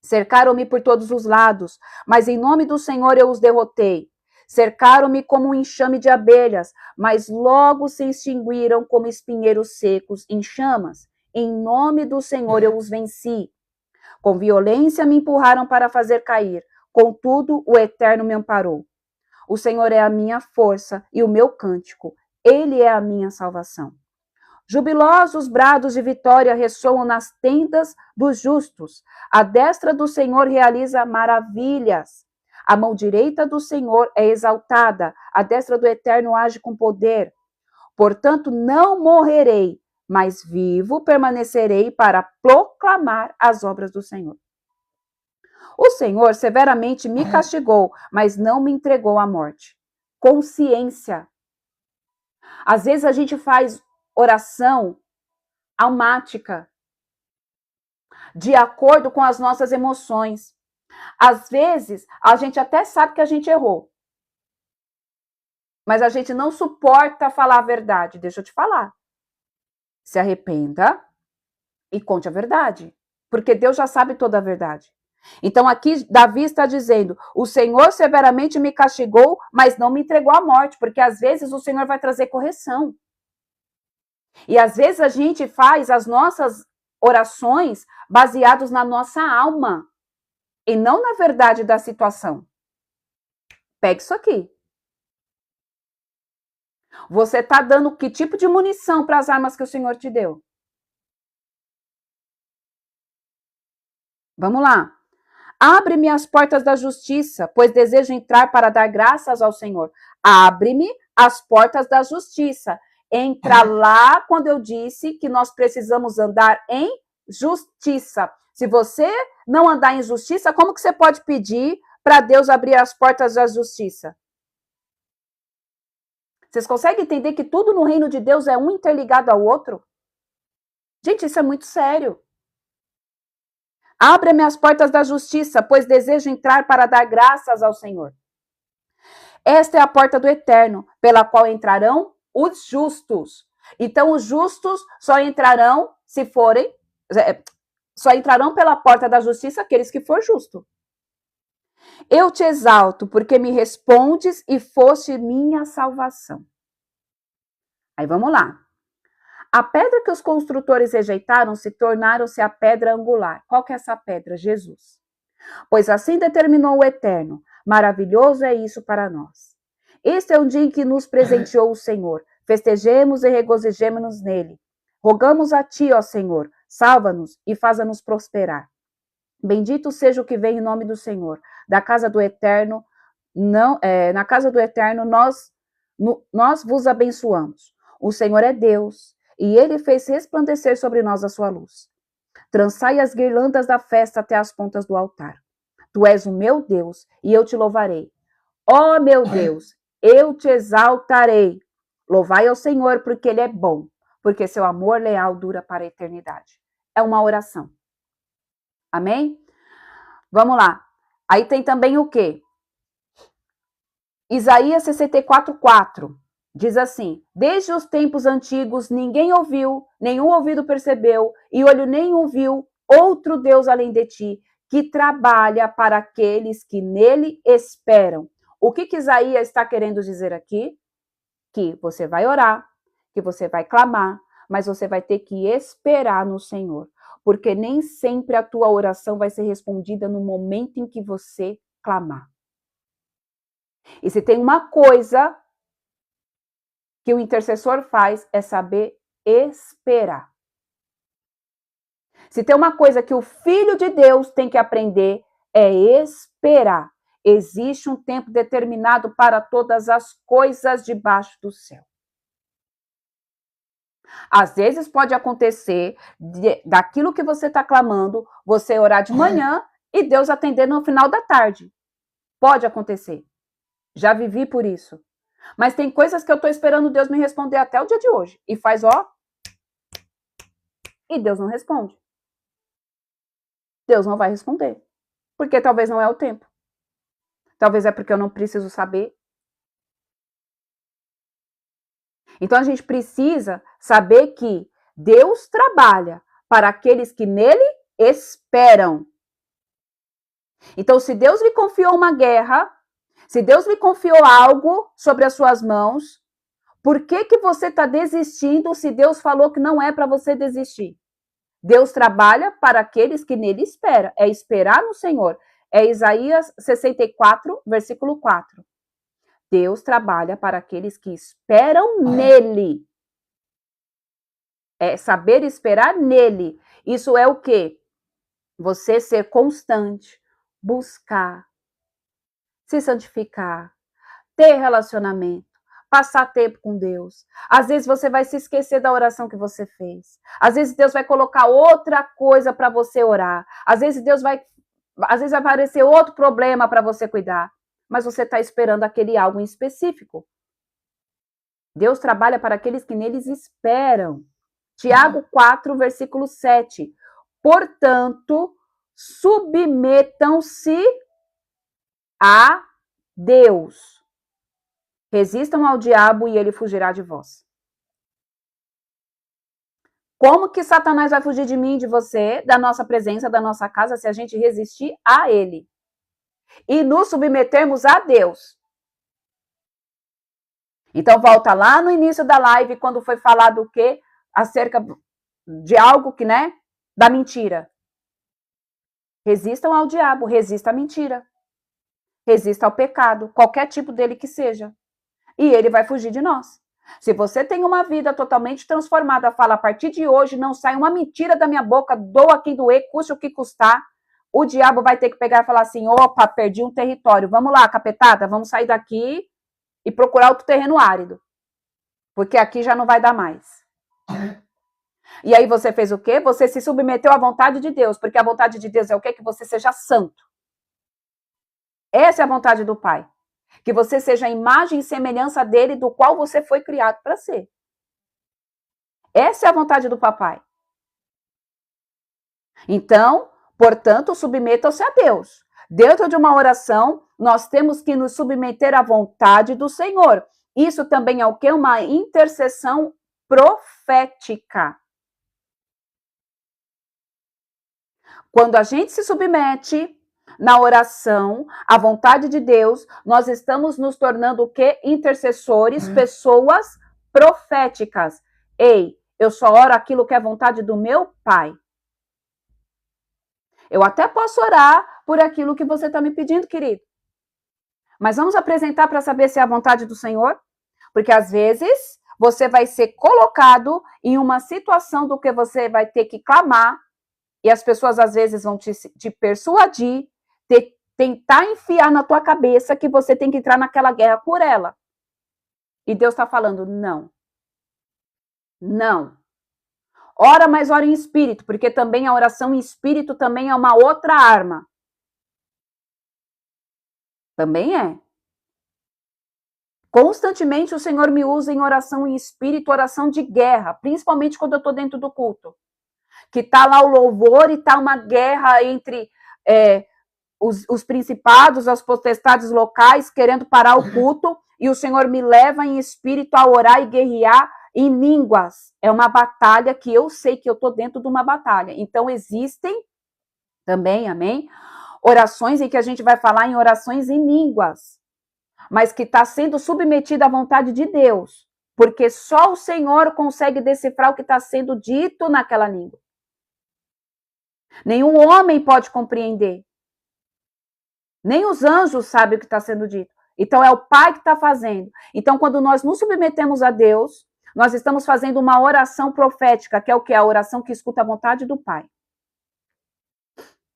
Cercaram-me por todos os lados, mas em nome do Senhor eu os derrotei. Cercaram-me como um enxame de abelhas, mas logo se extinguiram como espinheiros secos em chamas. Em nome do Senhor eu os venci. Com violência me empurraram para fazer cair, contudo o Eterno me amparou. O Senhor é a minha força e o meu cântico, Ele é a minha salvação. Jubilosos brados de vitória ressoam nas tendas dos justos. A destra do Senhor realiza maravilhas. A mão direita do Senhor é exaltada, a destra do Eterno age com poder. Portanto, não morrerei, mas vivo permanecerei para proclamar as obras do Senhor. O Senhor severamente me castigou, mas não me entregou à morte. Consciência. Às vezes a gente faz oração almática, de acordo com as nossas emoções. Às vezes, a gente até sabe que a gente errou, mas a gente não suporta falar a verdade. Deixa eu te falar. Se arrependa e conte a verdade, porque Deus já sabe toda a verdade. Então aqui Davi está dizendo, o Senhor severamente me castigou, mas não me entregou à morte, porque às vezes o Senhor vai trazer correção. E às vezes a gente faz as nossas orações baseadas na nossa alma, e não na verdade da situação. Pegue isso aqui. Você está dando que tipo de munição para as armas que o Senhor te deu? Vamos lá. Abre-me as portas da justiça, pois desejo entrar para dar graças ao Senhor. Abre-me as portas da justiça. Entra lá quando eu disse que nós precisamos andar em justiça. Se você não andar em justiça, como que você pode pedir para Deus abrir as portas da justiça? Vocês conseguem entender que tudo no reino de Deus é um interligado ao outro? Gente, isso é muito sério. Abra-me as portas da justiça, pois desejo entrar para dar graças ao Senhor. Esta é a porta do eterno, pela qual entrarão os justos. Então, os justos só entrarão se forem, só entrarão pela porta da justiça aqueles que for justo. Eu te exalto, porque me respondes e foste minha salvação. Aí vamos lá. A pedra que os construtores rejeitaram se tornaram-se a pedra angular. Qual que é essa pedra? Jesus. Pois assim determinou o Eterno. Maravilhoso é isso para nós. Este é um dia em que nos presenteou o Senhor. Festejemos e regozijemo-nos nele. Rogamos a ti, ó Senhor, salva-nos e faça-nos prosperar. Bendito seja o que vem em nome do Senhor. Da casa do Eterno, na casa do Eterno nós vos abençoamos. O Senhor é Deus, e ele fez resplandecer sobre nós a sua luz. Trançai as guirlandas da festa até as pontas do altar. Tu és o meu Deus, e eu te louvarei. Ó meu Deus, eu te exaltarei. Louvai ao Senhor, porque ele é bom, porque seu amor leal dura para a eternidade. É uma oração. Amém? Vamos lá. Aí tem também o quê? Isaías 64:4. Diz assim: desde os tempos antigos ninguém ouviu, nenhum ouvido percebeu, e olho nenhum viu outro Deus além de ti, que trabalha para aqueles que nele esperam. O que Isaías está querendo dizer aqui? Que você vai orar, que você vai clamar, mas você vai ter que esperar no Senhor, porque nem sempre a tua oração vai ser respondida no momento em que você clamar. E se tem uma coisa que o intercessor faz é saber esperar. Se tem uma coisa que o Filho de Deus tem que aprender é esperar. Existe um tempo determinado para todas as coisas debaixo do céu. Às vezes pode acontecer daquilo que você está clamando, você orar de manhã e Deus atender no final da tarde. Pode acontecer. Já vivi por isso. Mas tem coisas que eu estou esperando Deus me responder até o dia de hoje. E faz ó. E Deus não responde. Deus não vai responder. Porque talvez não é o tempo. Talvez é porque eu não preciso saber. Então a gente precisa saber que Deus trabalha para aqueles que nele esperam. Então, se Deus lhe confiou uma guerra, se Deus lhe confiou algo sobre as suas mãos, por que que você está desistindo se Deus falou que não é para você desistir? Deus trabalha para aqueles que nele esperam. É esperar no Senhor. É Isaías 64, versículo 4. Deus trabalha para aqueles que esperam nele. É saber esperar nele. Isso é o quê? Você ser constante, buscar, se santificar, ter relacionamento, passar tempo com Deus. Às vezes você vai se esquecer da oração que você fez. Às vezes Deus vai colocar outra coisa para você orar. Às vezes vai aparecer outro problema para você cuidar. Mas você está esperando aquele algo em específico. Deus trabalha para aqueles que neles esperam. Tiago 4, versículo 7. Portanto, submetam-se a Deus. Resistam ao diabo e ele fugirá de vós. Como que Satanás vai fugir de mim, de você, da nossa presença, da nossa casa, se a gente resistir a ele? E nos submetermos a Deus. Então, volta lá no início da live, quando foi falado o quê? Acerca de algo que, né? Da mentira. Resistam ao diabo, resista à mentira. Resista ao pecado, qualquer tipo dele que seja. E ele vai fugir de nós. Se você tem uma vida totalmente transformada, fala, a partir de hoje não sai uma mentira da minha boca, doa quem doer, custe o que custar, o diabo vai ter que pegar e falar assim, opa, perdi um território, vamos lá, capetada, vamos sair daqui e procurar outro terreno árido, porque aqui já não vai dar mais. E aí você fez o quê? Você se submeteu à vontade de Deus, porque a vontade de Deus é o quê? Que você seja santo. Essa é a vontade do Pai. Que você seja a imagem e semelhança dele, do qual você foi criado para ser. Essa é a vontade do papai. Então, portanto, submetam-se a Deus. Dentro de uma oração, nós temos que nos submeter à vontade do Senhor. Isso também é o quê? Uma intercessão profética. Quando a gente se submete na oração, à vontade de Deus, nós estamos nos tornando o quê? Intercessores, pessoas proféticas. Ei, eu só oro aquilo que é vontade do meu Pai. Eu até posso orar por aquilo que você está me pedindo, querido. Mas vamos apresentar para saber se é a vontade do Senhor? Porque às vezes você vai ser colocado em uma situação do que você vai ter que clamar, e as pessoas às vezes vão te persuadir, tentar enfiar na tua cabeça que você tem que entrar naquela guerra por ela. E Deus está falando, não. Não. Ora, mas ora em espírito, porque também a oração em espírito também é uma outra arma. Também é. Constantemente o Senhor me usa em oração em espírito, oração de guerra, principalmente quando eu estou dentro do culto. Que está lá o louvor e está uma guerra entre os principados, as potestades locais, querendo parar o culto, e o Senhor me leva em espírito a orar e guerrear em línguas. É uma batalha que eu sei que eu estou dentro de uma batalha. Então, existem também, amém, orações em que a gente vai falar em orações em línguas, mas que está sendo submetida à vontade de Deus, porque só o Senhor consegue decifrar o que está sendo dito naquela língua. Nenhum homem pode compreender. Nem os anjos sabem o que está sendo dito. Então, é o Pai que está fazendo. Então, quando nós nos submetemos a Deus, nós estamos fazendo uma oração profética, que é o que? A oração que escuta a vontade do Pai.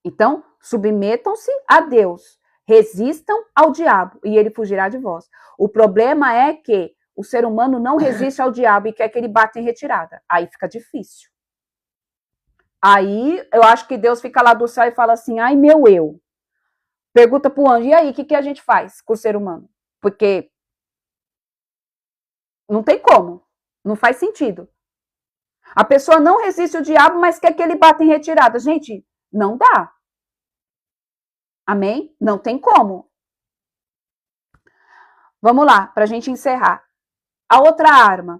Então, submetam-se a Deus. Resistam ao diabo e ele fugirá de vós. O problema é que o ser humano não resiste ao diabo e quer que ele bata em retirada. Aí fica difícil. Aí, eu acho que Deus fica lá do céu e fala assim, ai, meu eu. Pergunta para o anjo, e aí, o que a gente faz com o ser humano? Porque não tem como, não faz sentido. A pessoa não resiste ao diabo, mas quer que ele bata em retirada. Gente, não dá. Amém? Não tem como. Vamos lá, para a gente encerrar. A outra arma,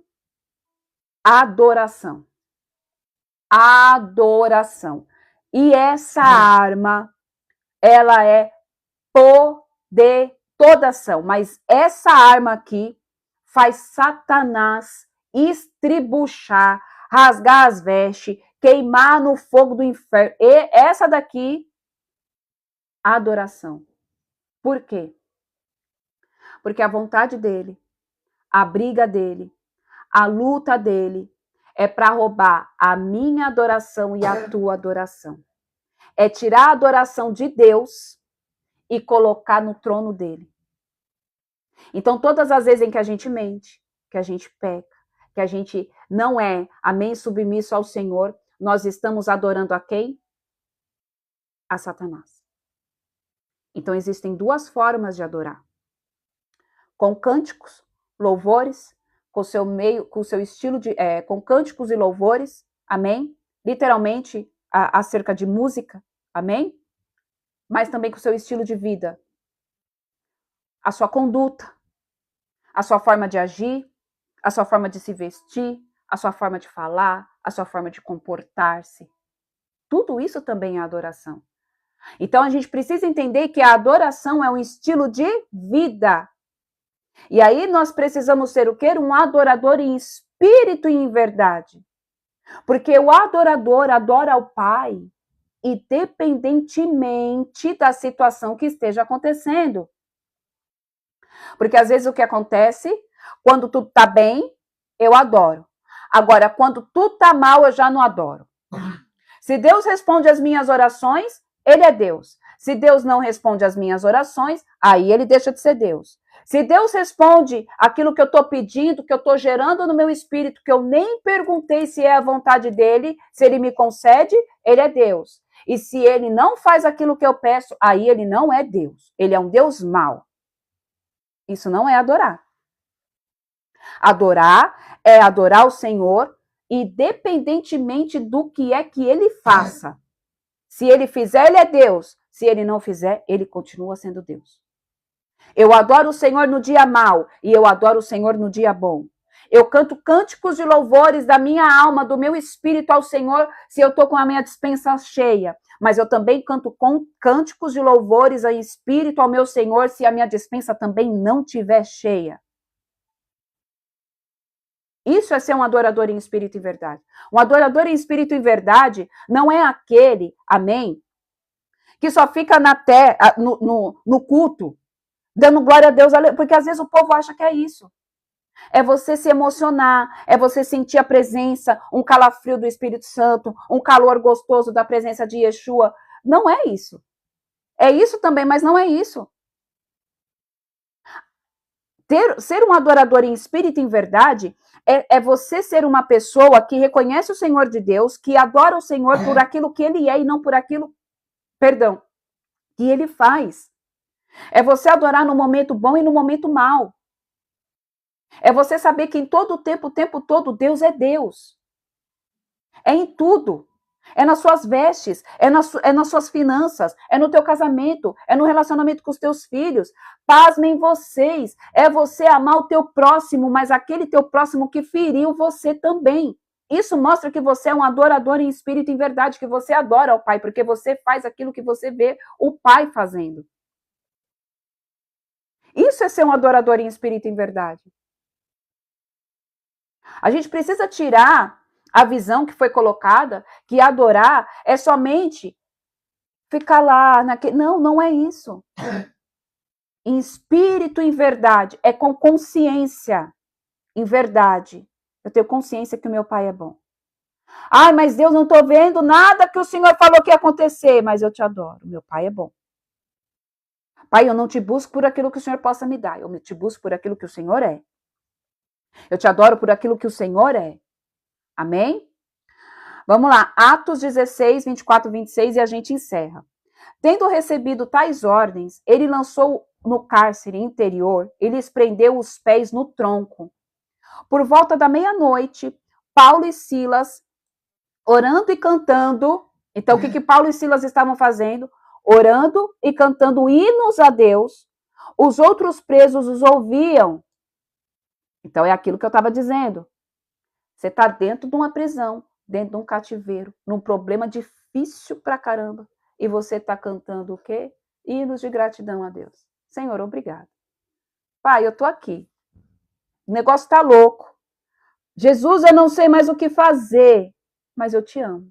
adoração. Adoração. E essa arma, ela é poderosa, mas essa arma aqui faz Satanás estribuchar, rasgar as vestes, queimar no fogo do inferno. E essa daqui, adoração. Por quê? Porque a vontade dele, a briga dele, a luta dele é para roubar a minha adoração e a tua adoração. É tirar a adoração de Deus e colocar no trono dele. Então, todas as vezes em que a gente mente, que a gente peca, que a gente não é, amém, submisso ao Senhor, nós estamos adorando a quem? A Satanás. Então, existem duas formas de adorar. Com cânticos, louvores, com seu estilo de, com cânticos e louvores, amém? Literalmente, acerca de música, amém? Mas também com o seu estilo de vida, a sua conduta, a sua forma de agir, a sua forma de se vestir, a sua forma de falar, a sua forma de comportar-se. Tudo isso também é adoração. Então, a gente precisa entender que a adoração é um estilo de vida. E aí nós precisamos ser o quê? Um adorador em espírito e em verdade. Porque o adorador adora ao Pai, independentemente da situação que esteja acontecendo. Porque às vezes o que acontece, quando tudo tá bem, eu adoro. Agora, quando tudo tá mal, eu já não adoro. Se Deus responde as minhas orações, ele é Deus. Se Deus não responde as minhas orações, aí ele deixa de ser Deus. Se Deus responde aquilo que eu estou pedindo, que eu estou gerando no meu espírito, que eu nem perguntei se é a vontade dele, se ele me concede, ele é Deus. E se ele não faz aquilo que eu peço, aí ele não é Deus. Ele é um Deus mau. Isso não é adorar. Adorar é adorar o Senhor, independentemente do que é que ele faça. Se ele fizer, ele é Deus. Se ele não fizer, ele continua sendo Deus. Eu adoro o Senhor no dia mau e eu adoro o Senhor no dia bom. Eu canto cânticos de louvores da minha alma, do meu espírito ao Senhor, se eu estou com a minha despensa cheia. Mas eu também canto cânticos de louvores em espírito ao meu Senhor, se a minha despensa também não estiver cheia. Isso é ser um adorador em espírito e verdade. Um adorador em espírito e verdade não é aquele, amém, que só fica no culto, dando glória a Deus, porque às vezes o povo acha que é isso. É você se emocionar, é você sentir a presença, um calafrio do Espírito Santo, um calor gostoso da presença de Yeshua. Não é isso. É isso também, mas não é isso. Ser um adorador em espírito e em verdade é você ser uma pessoa que reconhece o Senhor de Deus, que adora o Senhor por aquilo que ele é e não por aquilo, que ele faz. É você adorar no momento bom e no momento mau. É você saber que em todo o tempo todo, Deus é Deus. É em tudo. É nas suas vestes, é nas suas finanças, é no teu casamento, é no relacionamento com os teus filhos. Pasmem vocês, é você amar o teu próximo, mas aquele teu próximo que feriu você também. Isso mostra que você é um adorador em espírito e em verdade, que você adora o Pai, porque você faz aquilo que você vê o Pai fazendo. Isso é ser um adorador em espírito e em verdade. A gente precisa tirar a visão que foi colocada, que adorar é somente ficar lá naquele... Não, não é isso. Em espírito, em verdade, é com consciência, em verdade. Eu tenho consciência que o meu Pai é bom. Ai, mas Deus, não estou vendo nada que o Senhor falou que ia acontecer, mas eu te adoro, meu Pai é bom. Pai, eu não te busco por aquilo que o Senhor possa me dar, eu te busco por aquilo que o Senhor é. Eu te adoro por aquilo que o Senhor é. Amém? Vamos lá, Atos 16, 24, 26 e a gente encerra. Tendo recebido tais ordens, ele lançou no cárcere interior e lhes prendeu os pés no tronco. Por volta da meia-noite, Paulo e Silas, orando e cantando. Então, o que Paulo e Silas estavam fazendo? Orando e cantando hinos a Deus. Os outros presos os ouviam. Então, é aquilo que eu estava dizendo. Você está dentro de uma prisão, dentro de um cativeiro, num problema difícil pra caramba. E você está cantando o quê? Hinos de gratidão a Deus. Senhor, obrigado. Pai, eu estou aqui. O negócio está louco. Jesus, eu não sei mais o que fazer, mas eu te amo.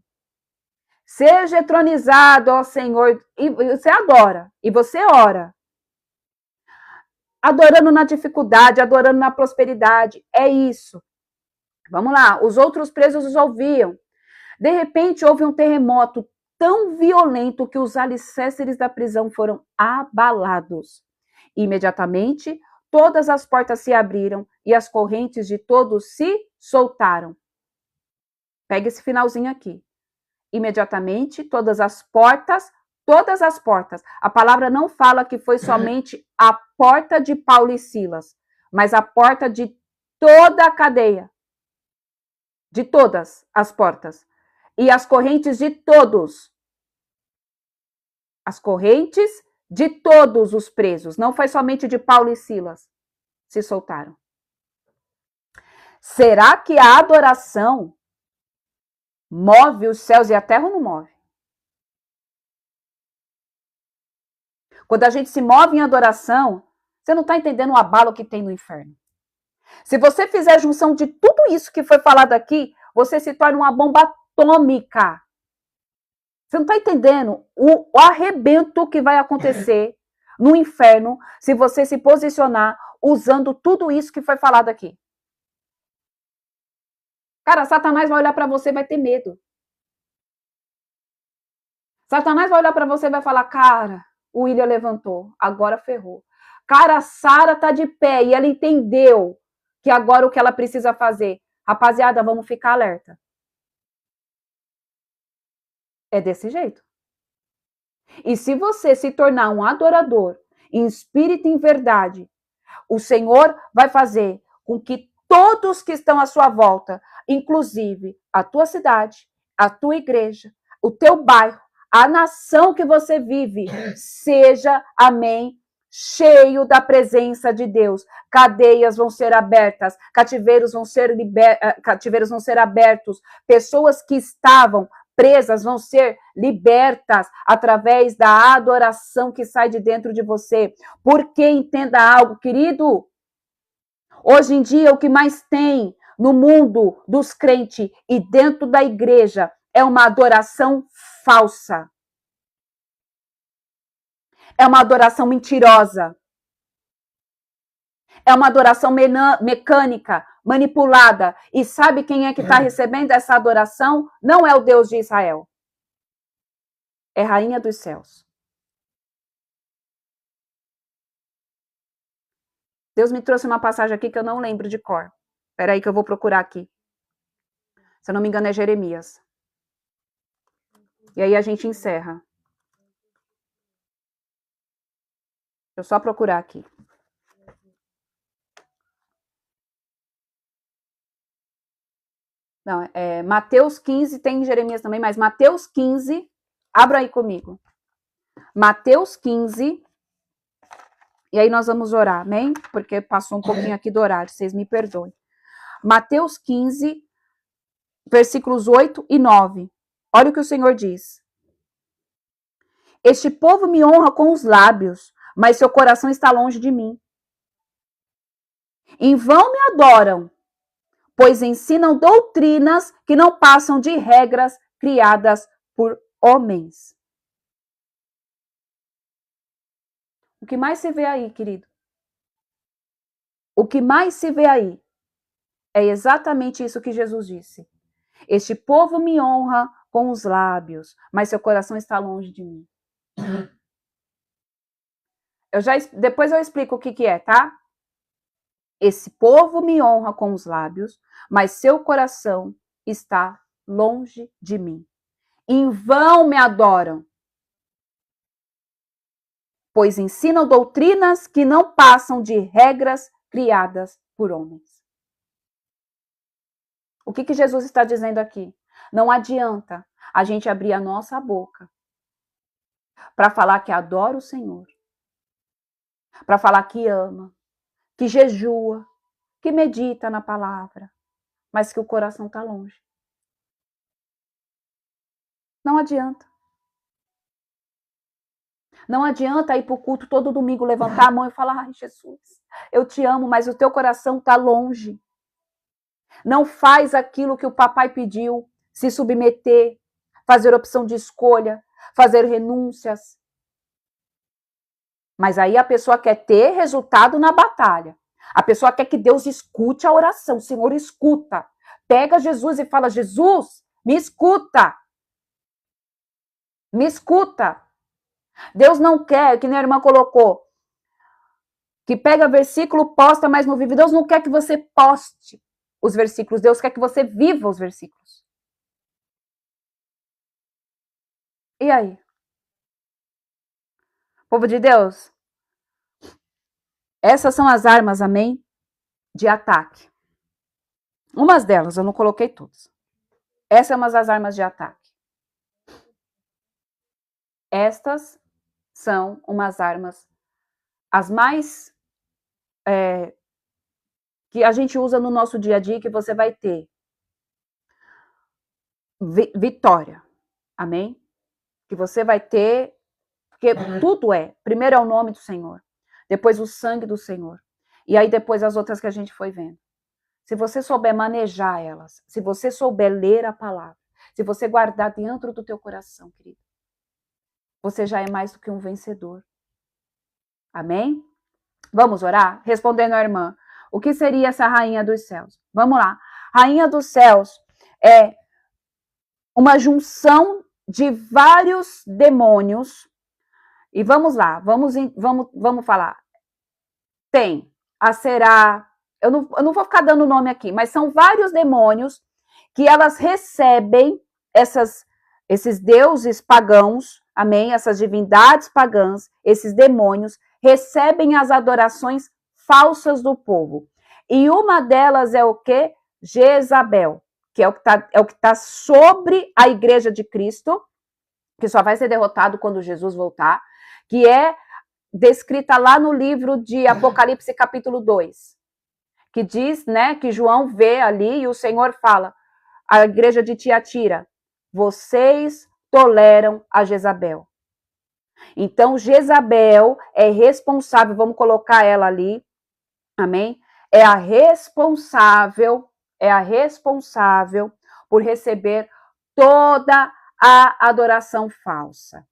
Seja entronizado, ó Senhor. E você adora. E você ora. Adorando na dificuldade, adorando na prosperidade. É isso. Vamos lá. Os outros presos os ouviam. De repente, houve um terremoto tão violento que os alicerces da prisão foram abalados. Imediatamente, todas as portas se abriram e as correntes de todos se soltaram. Pega esse finalzinho aqui. Imediatamente, todas as portas. A palavra não fala que foi somente a porta de Paulo e Silas, mas a porta de toda a cadeia. De todas as portas. E as correntes de todos. As correntes de todos os presos. Não foi somente de Paulo e Silas. Se soltaram. Será que a adoração move os céus e a terra ou não move? Quando a gente se move em adoração, você não está entendendo o abalo que tem no inferno. Se você fizer a junção de tudo isso que foi falado aqui, você se torna uma bomba atômica. Você não está entendendo o arrebento que vai acontecer. no inferno se você se posicionar usando tudo isso que foi falado aqui. Cara, Satanás vai olhar para você e vai ter medo. Satanás vai olhar para você e vai falar, cara, o William levantou, agora ferrou. Cara, a Sara tá de pé e ela entendeu que agora o que ela precisa fazer. Rapaziada, vamos ficar alerta. É desse jeito. E se você se tornar um adorador, em espírito e em verdade, o Senhor vai fazer com que todos que estão à sua volta, inclusive a tua cidade, a tua igreja, o teu bairro, a nação que você vive, seja, amém, cheio da presença de Deus. Cadeias vão ser abertas, cativeiros vão ser abertos, pessoas que estavam presas vão ser libertas através da adoração que sai de dentro de você. Porque entenda algo, querido, hoje em dia o que mais tem no mundo dos crentes e dentro da igreja é uma adoração falsa. É uma adoração mentirosa. É uma adoração mecânica, manipulada. E sabe quem é que está recebendo essa adoração? Não é o Deus de Israel. É a Rainha dos Céus. Deus me trouxe uma passagem aqui que eu não lembro de cor. Espera aí que eu vou procurar aqui. Se eu não me engano é Jeremias. E aí a gente encerra. Deixa eu só procurar aqui. Não, é Mateus 15, tem Jeremias também, mas Mateus 15, abra aí comigo. Mateus 15, e aí nós vamos orar, amém? Porque passou um pouquinho aqui do horário, vocês me perdoem. Mateus 15, versículos 8 e 9. Olha o que o Senhor diz. Este povo me honra com os lábios, mas seu coração está longe de mim. Em vão me adoram, pois ensinam doutrinas que não passam de regras criadas por homens. O que mais se vê aí, querido? O que mais se vê aí é exatamente isso que Jesus disse. Este povo me honra com os lábios, mas seu coração está longe de mim. Depois eu explico o que é, tá? Esse povo me honra com os lábios, mas seu coração está longe de mim. Em vão me adoram, pois ensinam doutrinas que não passam de regras criadas por homens. O que Jesus está dizendo aqui? Não adianta a gente abrir a nossa boca para falar que adora o Senhor, para falar que ama, que jejua, que medita na palavra, mas que o coração está longe. Não adianta. Não adianta ir para o culto todo domingo, levantar a mão e falar, ai, Jesus, eu te amo, mas o teu coração está longe. Não faz aquilo que o papai pediu, se submeter, fazer opção de escolha, fazer renúncias. Mas aí a pessoa quer ter resultado na batalha. A pessoa quer que Deus escute a oração. Senhor, escuta. Pega Jesus e fala, Jesus, me escuta. Me escuta. Deus não quer, que nem a irmã colocou, que pega versículo, posta, mas não vive. Deus não quer que você poste os versículos. Deus quer que você viva os versículos. E aí? Povo de Deus, essas são as armas, amém, de ataque. Umas delas, eu não coloquei todas. Essas são as armas de ataque. Estas são umas armas, as mais que a gente usa no nosso dia a dia, que você vai ter vitória, amém? Que você vai ter, porque tudo primeiro é o nome do Senhor, depois o sangue do Senhor, e aí depois as outras que a gente foi vendo. Se você souber manejar elas, se você souber ler a palavra, se você guardar dentro do teu coração, querido, você já é mais do que um vencedor. Amém? Vamos orar? Respondendo à irmã, o que seria essa rainha dos céus? Vamos lá. Rainha dos céus é uma junção de vários demônios. E vamos lá, vamos falar. Tem a Será, eu não vou ficar dando nome aqui, mas são vários demônios que elas recebem esses deuses pagãos, amém? Essas divindades pagãs, esses demônios, recebem as adorações falsas do povo. E uma delas é o quê? Jezabel, que é o que tá sobre a igreja de Cristo, que só vai ser derrotado quando Jesus voltar, que é descrita lá no livro de Apocalipse capítulo 2, que diz, né, que João vê ali e o Senhor fala, a igreja de Tiatira, vocês toleram a Jezabel. Então, Jezabel é responsável, vamos colocar ela ali, amém? É a responsável por receber toda a adoração falsa.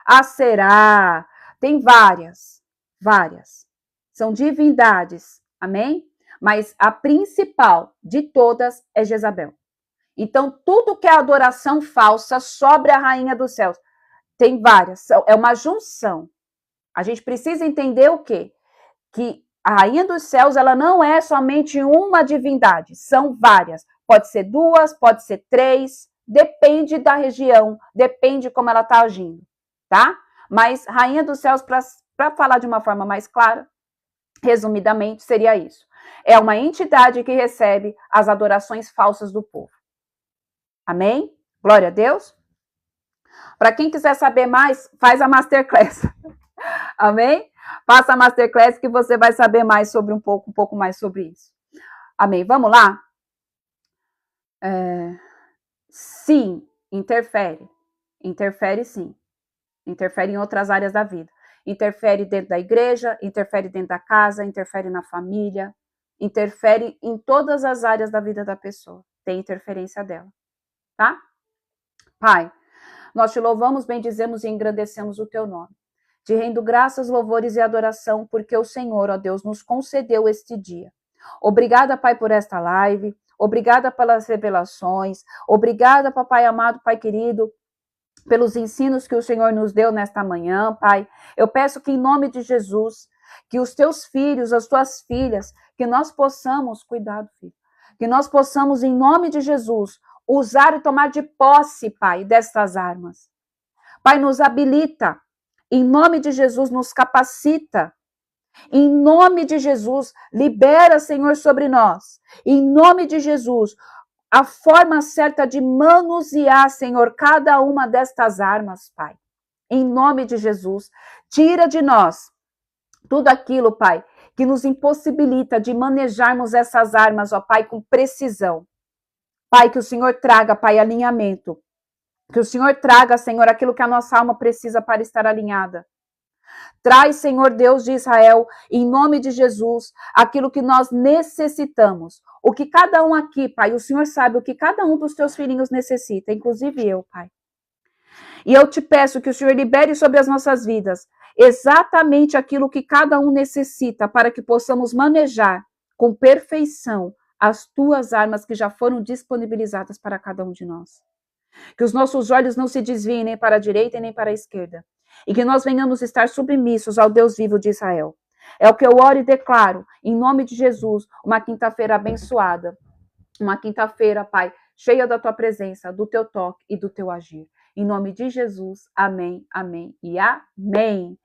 A Será, tem várias. São divindades, amém? Mas a principal de todas é Jezabel. Então, tudo que é adoração falsa sobre a rainha dos céus, tem várias, é uma junção. A gente precisa entender o quê? Que a rainha dos céus, ela não é somente uma divindade, são várias. Pode ser 2, pode ser 3, depende da região, depende como ela está agindo, tá? Mas rainha dos céus, para falar de uma forma mais clara, resumidamente, seria isso. É uma entidade que recebe as adorações falsas do povo. Amém? Glória a Deus. Para quem quiser saber mais, faz a Masterclass. Amém? Faça a Masterclass que você vai saber mais sobre um pouco mais sobre isso. Amém? Vamos lá? Sim, interfere. Interfere sim. Interfere em outras áreas da vida. Interfere dentro da igreja, interfere dentro da casa, interfere na família, interfere em todas as áreas da vida da pessoa. Tem interferência dela. Tá? Pai, nós te louvamos, bendizemos e engrandecemos o teu nome. Te rendo graças, louvores e adoração, porque o Senhor, ó Deus, nos concedeu este dia. Obrigada, Pai, por esta live. Obrigada pelas revelações. Obrigada, Papai amado, Pai querido, pelos ensinos que o Senhor nos deu nesta manhã, Pai. Eu peço que, em nome de Jesus, que os teus filhos, as tuas filhas, que nós possamos, cuidado, filho, que nós possamos, em nome de Jesus, usar e tomar de posse, Pai, destas armas. Pai, nos habilita. Em nome de Jesus, nos capacita. Em nome de Jesus, libera, Senhor, sobre nós. Em nome de Jesus, a forma certa de manusear, Senhor, cada uma destas armas, Pai. Em nome de Jesus, tira de nós tudo aquilo, Pai, que nos impossibilita de manejarmos essas armas, ó Pai, com precisão. Pai, que o Senhor traga, Pai, alinhamento. Que o Senhor traga, Senhor, aquilo que a nossa alma precisa para estar alinhada. Traz, Senhor Deus de Israel, em nome de Jesus, aquilo que nós necessitamos. O que cada um aqui, Pai, o Senhor sabe o que cada um dos teus filhinhos necessita, inclusive eu, Pai. E eu te peço que o Senhor libere sobre as nossas vidas exatamente aquilo que cada um necessita para que possamos manejar com perfeição as tuas armas que já foram disponibilizadas para cada um de nós. Que os nossos olhos não se desviem nem para a direita e nem para a esquerda. E que nós venhamos estar submissos ao Deus vivo de Israel. É o que eu oro e declaro, em nome de Jesus, uma quinta-feira abençoada. Uma quinta-feira, Pai, cheia da tua presença, do teu toque e do teu agir. Em nome de Jesus, amém, amém e amém.